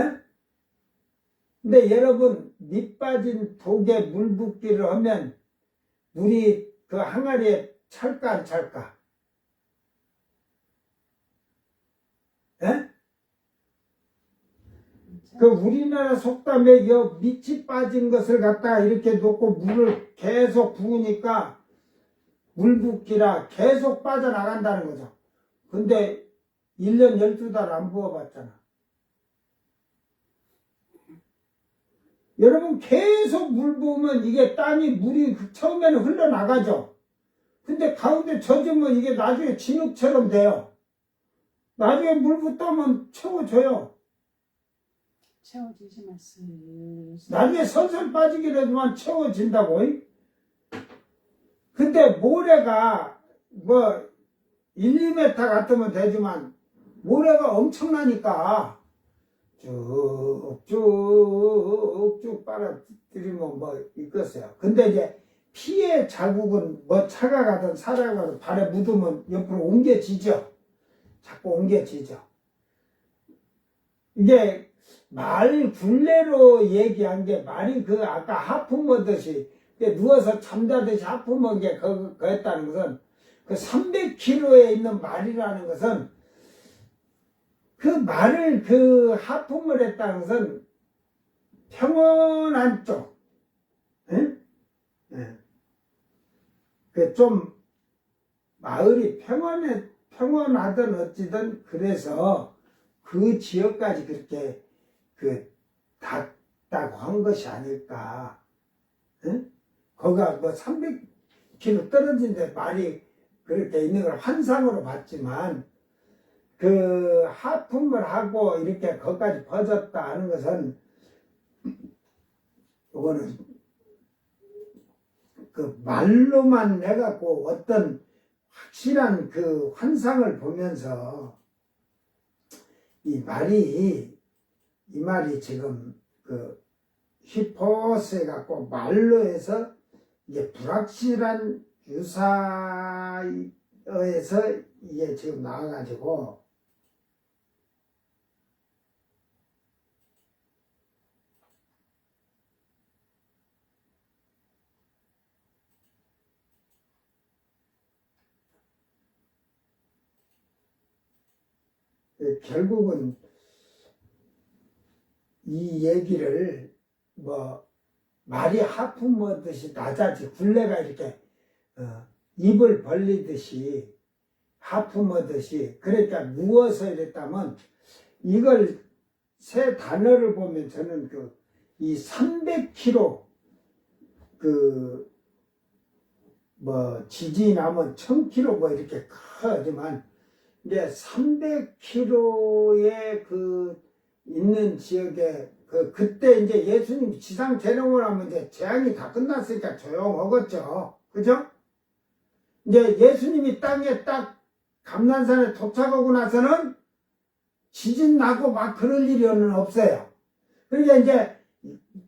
근데 여러분 밑 빠진 독에 물 붓기를 하면 물이 그 항아리에 찰까 안 찰까? 에? 그 우리나라 속담에 여 밑이 빠진 것을 갖다가 이렇게 놓고 물을 계속 부으니까 물 붓기라 계속 빠져나간다는 거죠. 근데 1년 12달 안 부어봤잖아. 여러분 계속 물 부으면 이게 땅이 물이 처음에는 흘러나가죠. 근데 가운데 젖으면 이게 나중에 진흙처럼 돼요. 나중에 물 붓다면 채워져요. 채워지지만 슬슬 나중에 설설 빠지긴 하지만 채워진다고. 근데 모래가 뭐 1, 2m 같으면 되지만 모래가 엄청나니까 쭉쭉쭉 빨아들이면 뭐 있겠어요. 근데 이제 피의 자국은 뭐 차가 가든 사라가 가든 발에 묻으면 옆으로 옮겨지죠. 자꾸 옮겨지죠. 이게 말 굴레로 얘기한 게 말이 그 아까 하품 먹듯이 누워서 잠자듯이 하품 먹은 게 그랬다는 것은 그 300km에 있는 말이라는 것은 그 말을 그 하품을 했다는 것은 평온한 쪽, 응? 응. 그 좀 마을이 평온하든 어찌든 그래서 그 지역까지 그렇게 닿다고 한 것이 아닐까. 응? 거기가 뭐 300km 떨어진데 말이 그렇게 있는 걸 환상으로 봤지만 그 하품을 하고 이렇게 거기까지 퍼졌다 하는 것은 이거는 그 말로만 해갖고 어떤 확실한 그 환상을 보면서 이 말이 지금 그 히포스 해갖고 말로 해서 이게 불확실한 유사에서 이게 지금 나와가지고 결국은 이 얘기를 뭐 말이 하품 먹듯이 나자지 굴레가 이렇게 입을 벌리듯이 하품 먹듯이 그러니까 누워서 이랬다면 이걸 세 단어를 보면 저는 이 300km 뭐 지진이 나면 1000km 뭐 이렇게 크지만 이제 300km의 있는 지역에 그때 이제 예수님 지상 재림을 하면 이제 재앙이 다 끝났으니까 조용하겠죠. 그죠? 이제 예수님이 땅에 딱 감난산에 도착하고 나서는 지진 나고 막 그럴 일은 없어요. 그러니까 이제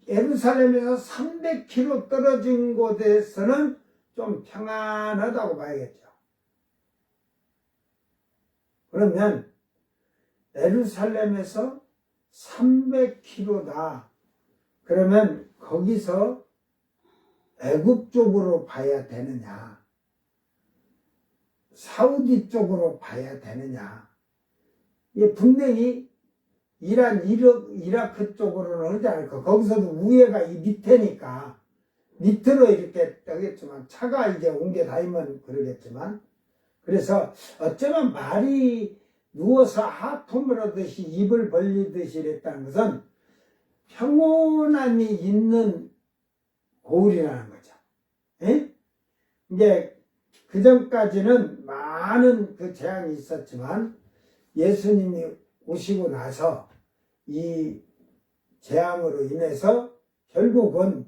예루살렘에서 300km 떨어진 곳에서는 좀 평안하다고 봐야겠죠. 그러면 예루살렘에서 300km다. 그러면 거기서 애굽 쪽으로 봐야 되느냐, 사우디 쪽으로 봐야 되느냐. 이게 분명히 이란, 이라크 쪽으로는 하지 않을까. 거기서도 우회가 이 밑에니까 밑으로 이렇게 되겠지만, 차가 이제 옮겨 다니면 그러겠지만, 그래서 어쩌면 말이 누워서 하품을 하듯이 입을 벌리듯이 이랬다는 것은 평온함이 있는 고을이라는 거죠. 예? 이제 그 전까지는 많은 그 재앙이 있었지만 예수님이 오시고 나서 이 재앙으로 인해서 결국은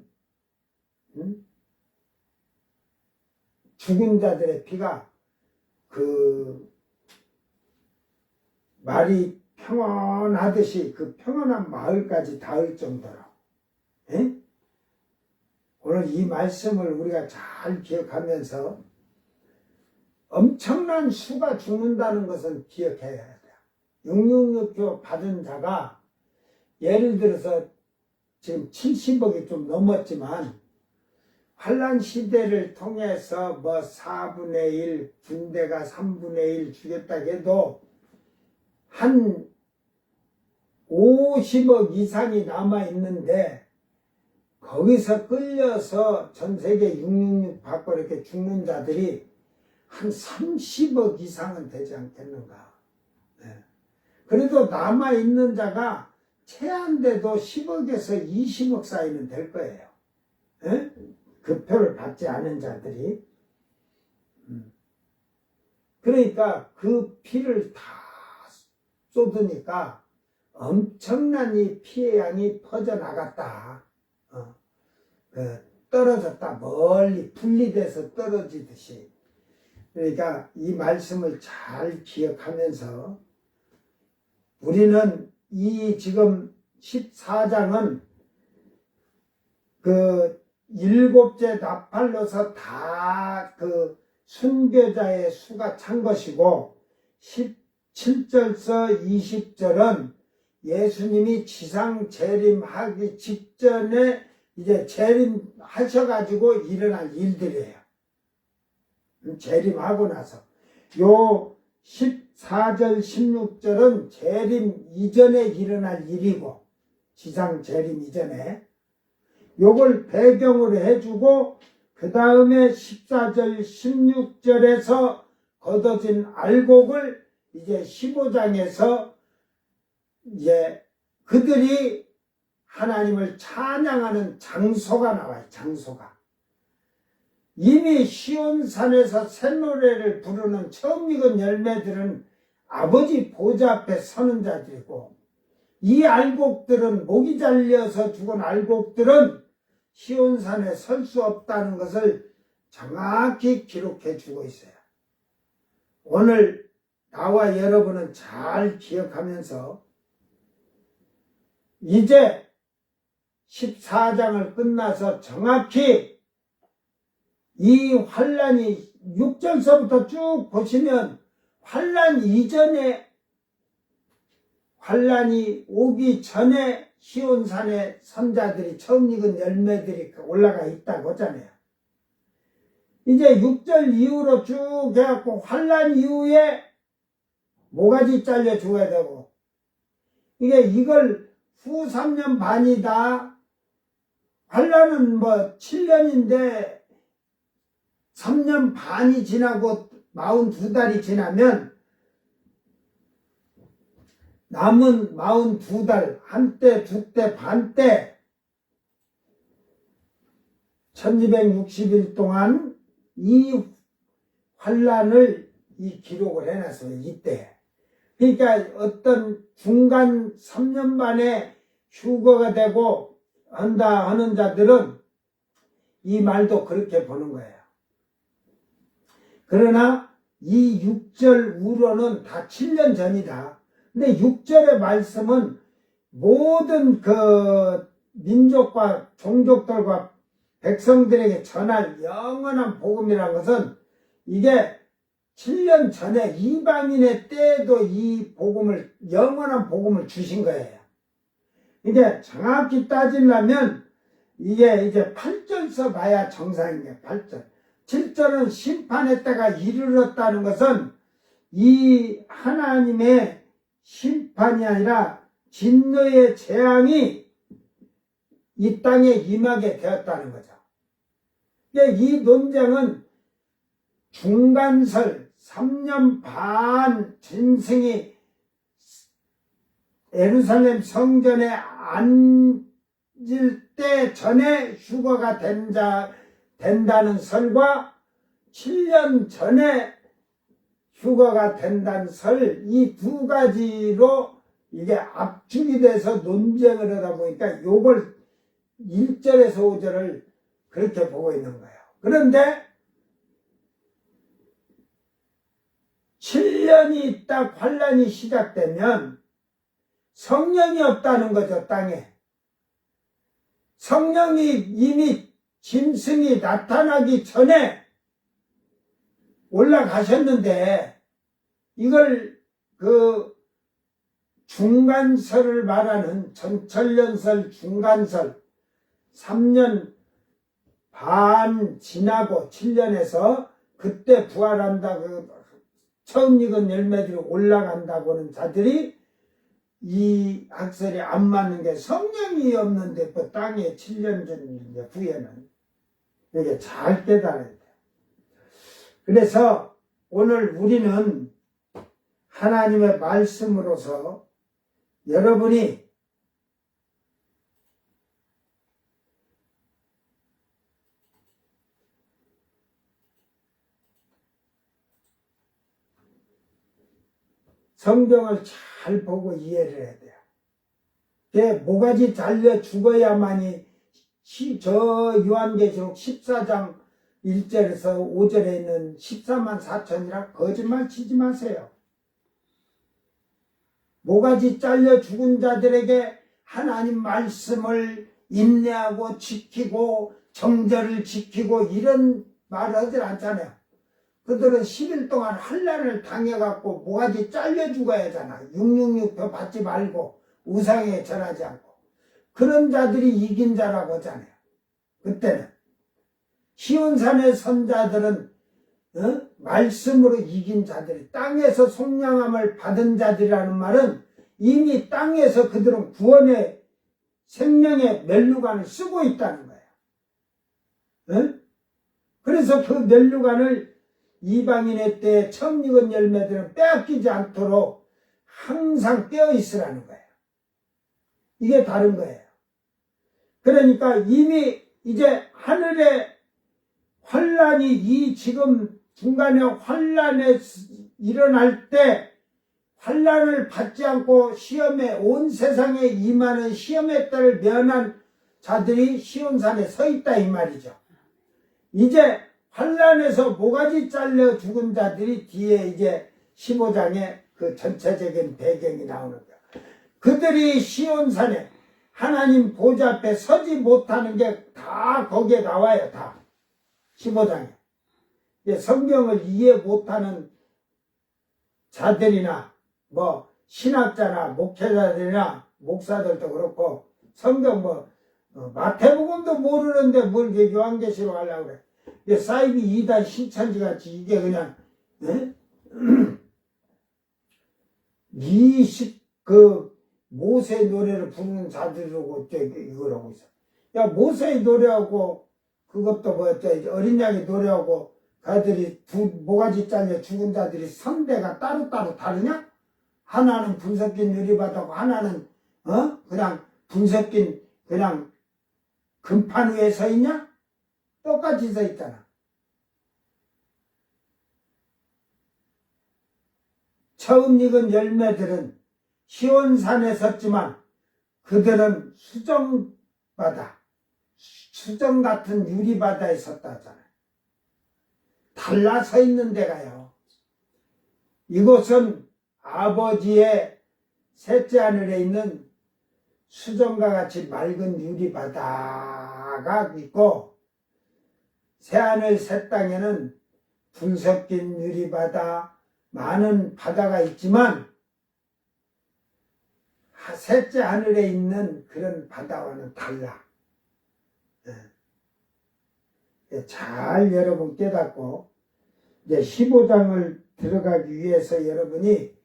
죽은 자들의 피가 그 말이 평온하듯이 그 평온한 마을까지 닿을 정도로. 예? 오늘 이 말씀을 우리가 잘 기억하면서 엄청난 수가 죽는다는 것은 기억해야 돼요. 666교 받은 자가 예를 들어서 지금 70억이 좀 넘었지만 환란 시대를 통해서 뭐 4분의 1, 군대가 3분의 1 죽였다 해도 한 50억 이상이 남아있는데 거기서 끌려서 전 세계 666 받고 이렇게 죽는 자들이 한 30억 이상은 되지 않겠는가. 네. 그래도 남아있는 자가 최한돼도 10억에서 20억 사이는 될 거예요. 네? 그 표를 받지 않은 자들이. 그러니까 그 피를 다 쏟으니까 엄청난 이 피해 양이 퍼져나갔다. 떨어졌다. 멀리 분리돼서 떨어지듯이. 그러니까 이 말씀을 잘 기억하면서 우리는 이 지금 14장은 그 7째 나팔로서 다 그 순교자의 수가 찬 것이고 17절서 20절은 예수님이 지상 재림하기 직전에 이제 재림하셔가지고 일어날 일들이에요. 재림하고 나서. 요 14절, 16절은 재림 이전에 일어날 일이고, 지상 재림 이전에. 요걸 배경으로 해주고, 그 다음에 14절, 16절에서 걷어진 알곡을 이제 15장에서 이제 그들이 하나님을 찬양하는 장소가 나와요. 장소가. 이미 시온산에서 샘노래를 부르는 처음 익은 열매들은 아버지 보좌 앞에 서는 자들이고, 이 알곡들은 목이 잘려서 죽은 알곡들은 시온산에 설 수 없다는 것을 정확히 기록해 주고 있어요. 오늘 나와 여러분은 잘 기억하면서 이제 14장을 끝나서 정확히 이 환란이 6절서부터 쭉 보시면 환란 이전에, 환란이 오기 전에 시온산에 선자들이 처음 익은 열매들이 올라가 있다고 하잖아요. 이제 6절 이후로 쭉 해갖고 환란 이후에 모가지 잘려 죽어야 되고, 이걸 후 3년 반이다. 환란은 뭐 7년인데 3년 반이 지나고 42달이 지나면 남은 42달, 한때, 두때, 반때 1260일 동안 이 환란을 이 기록을 해놨어요. 이때. 그러니까 어떤 중간 3년 만에 휴거가 되고 한다 하는 자들은 이 말도 그렇게 보는 거예요. 그러나 이 6절 우로는 다 7년 전이다. 근데 6절의 말씀은 모든 그 민족과 종족들과 백성들에게 전할 영원한 복음이라는 것은 이게 7년 전에 이방인의 때에도 이 복음을, 영원한 복음을 주신 거예요. 이게 정확히 따지려면 이게 이제 8절서 봐야 정상인 거예요. 8절. 7절은 심판의 때가 이르렀다는 것은 이 하나님의 심판이 아니라 진노의 재앙이 이 땅에 임하게 되었다는 거죠. 이 논쟁은 중간설 3년 반 짐승이 예루살렘 성전에 앉을 때 전에 휴거가 된다는 설과 7년 전에 휴거가 된다는 설, 이 두 가지로 이게 압축이 돼서 논쟁을 하다 보니까 요걸 1절에서 5절을 그렇게 보고 있는 거예요. 그런데 7년이 딱 환란이 시작되면 성령이 없다는 거죠, 땅에. 성령이 이미 짐승이 나타나기 전에 올라가셨는데 이걸 중간설을 말하는 전천년설 중간설 3년 반 지나고 7년에서 그때 부활한다고 처음 익은 열매들이 올라간다고는 자들이 이 학설이 안 맞는 게 성령이 없는데 그 땅에 7년 전 후에는 이게 잘 깨달아야 돼요. 그래서 오늘 우리는 하나님의 말씀으로서 여러분이 성경을 잘 보고 이해를 해야 돼요. 모가지 잘려 죽어야만이 저 요한계시록 14장 1절에서 5절에 있는 14만 4천이라 거짓말 치지 마세요. 모가지 잘려 죽은 자들에게 하나님 말씀을 인내하고 지키고 정절을 지키고 이런 말을 하질 않잖아요. 그들은 10일 동안 환난을 당해갖고 모가지 잘려 죽어야 하잖아. 666표 받지 말고 우상에 절하지 않고. 그런 자들이 이긴 자라고 하잖아요. 그때는 시온산의 선자들은 말씀으로 이긴 자들이, 땅에서 속량함을 받은 자들이라는 말은 이미 땅에서 그들은 구원의 생명의 멸류관을 쓰고 있다는 거예요. 그래서 그 멸류관을 이방인의 때에 처음 익은 열매들은 빼앗기지 않도록 항상 떼어 있으라는 거예요. 이게 다른 거예요. 그러니까 이미 이제 하늘의 환란이 이 지금 중간에 환란에 일어날 때 환란을 받지 않고 시험에 온 세상에 임하는 시험의 때를 면한 자들이 시온산에 서 있다 이 말이죠. 이제 환란에서 모가지 잘려 죽은 자들이 뒤에 이제 15장에 그 전체적인 배경이 나오는 거야. 그들이 시온산에 하나님 보좌 앞에 서지 못하는 게 다 거기에 나와요. 다 15장에. 성경을 이해 못하는 자들이나 뭐 신학자나 목회자들이나 목사들도 그렇고 성경 마태복음도 모르는데 뭘 요한계시록 하려고 그래. 사이비 2단 신천지같이 이게 그냥 모세의 노래를 부르는 자들이라고 이걸 하고 있어. 야, 모세의 노래하고 그것도 어린 양의 노래하고 그들이 모가지 잘려 죽은 자들이 선대가 따로따로 다르냐? 하나는 분석긴 유리바다고 하나는 그냥 분석긴 그냥 금판 위에 서 있냐? 똑같이 서 있잖아. 처음 익은 열매들은 시온산에 섰지만 그들은 수정 같은 유리바다에 섰다 하잖아요. 달라 서 있는 데가요. 이곳은 아버지의 셋째 하늘에 있는 수정과 같이 맑은 유리바다가 있고 새하늘 새 땅에는 불 섞인 유리바다 많은 바다가 있지만 셋째 하늘에 있는 그런 바다와는 달라. 잘 여러분 깨닫고 이제 15장을 들어가기 위해서 여러분이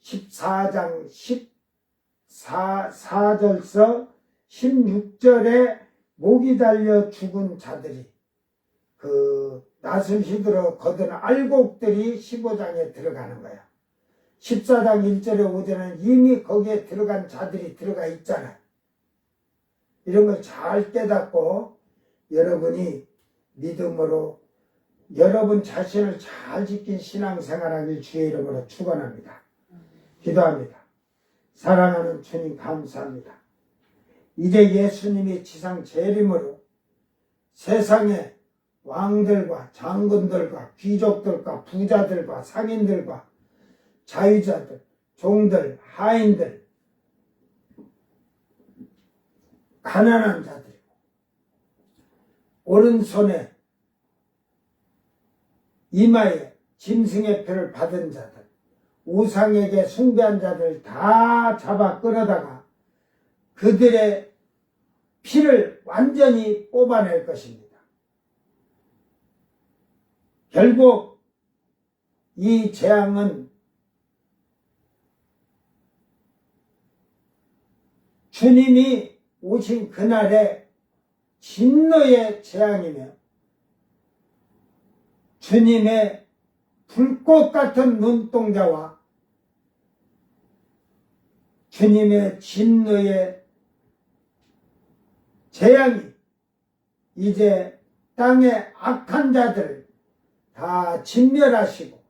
14장 14절서 16절에 목이 달려 죽은 자들이 그 낫을 휘두르 거둔 알곡들이 15장에 들어가는 거야. 14장 1절에 5절에는 이미 거기에 들어간 자들이 들어가 있잖아요. 이런 걸 잘 깨닫고 여러분이 믿음으로 여러분 자신을 잘 지킨 신앙생활하길 주의 이름으로 축원합니다. 기도합니다. 사랑하는 주님 감사합니다. 이제 예수님이 지상 재림으로 세상의 왕들과 장군들과 귀족들과 부자들과 상인들과 자유자들, 종들, 하인들, 가난한 자들, 오른손에 이마에 짐승의 표를 받은 자들, 우상에게 숭배한 자들 다 잡아 끌어다가 그들의 피를 완전히 뽑아낼 것입니다. 결국 이 재앙은 주님이 오신 그날의 진노의 재앙이며 주님의 불꽃 같은 눈동자와 주님의 진노의 재앙이 이제 땅의 악한 자들을 다 진멸하시고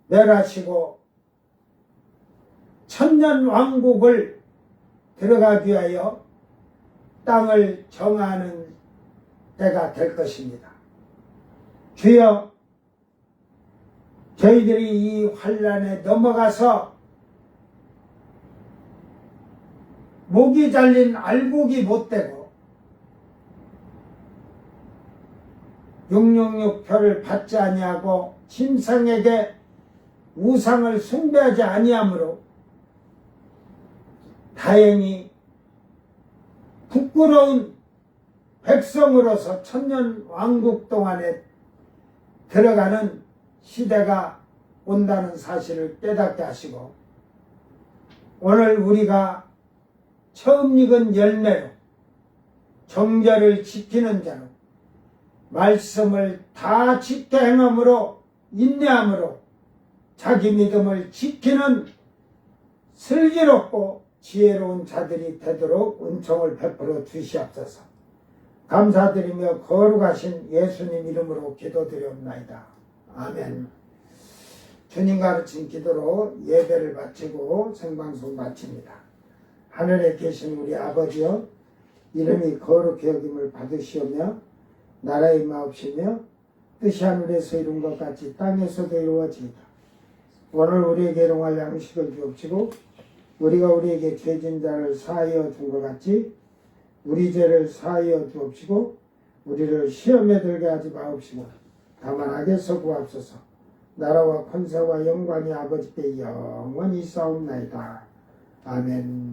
멸하시고 천년왕국을 들어가기 위하여 땅을 정하는 때가 될 것입니다. 주여, 저희들이 이 환난에 넘어가서 목이 잘린 알곡이 못되고 666표를 받지 아니하고 짐승에게 우상을 숭배하지 아니하므로 다행히 부끄러운 백성으로서 천년 왕국 동안에 들어가는 시대가 온다는 사실을 깨닫게 하시고 오늘 우리가 처음 익은 열매로 정절을 지키는 자로 말씀을 다 지켜 행함으로 인내함으로 자기 믿음을 지키는 슬기롭고 지혜로운 자들이 되도록 은총을 베풀어 주시옵소서. 감사드리며 거룩하신 예수님 이름으로 기도드리옵나이다. 아멘. 주님 가르친 기도로 예배를 마치고 생방송 마칩니다. 하늘에 계신 우리 아버지여, 이름이 거룩히 여김을 받으시오며 나라의 마옵시며 뜻이 하늘에서 이룬 것 같이 땅에서도 이루어지이다. 오늘 우리에게 일용할 양식을 주옵시고 우리가 우리에게 죄진 자를 사하여 준 것 같이 우리 죄를 사하여 주옵시고 우리를 시험에 들게 하지 마옵시고 다만 악에서 구하옵소서. 나라와 권세와 영광이 아버지께 영원히 있사옵나이다. 아멘.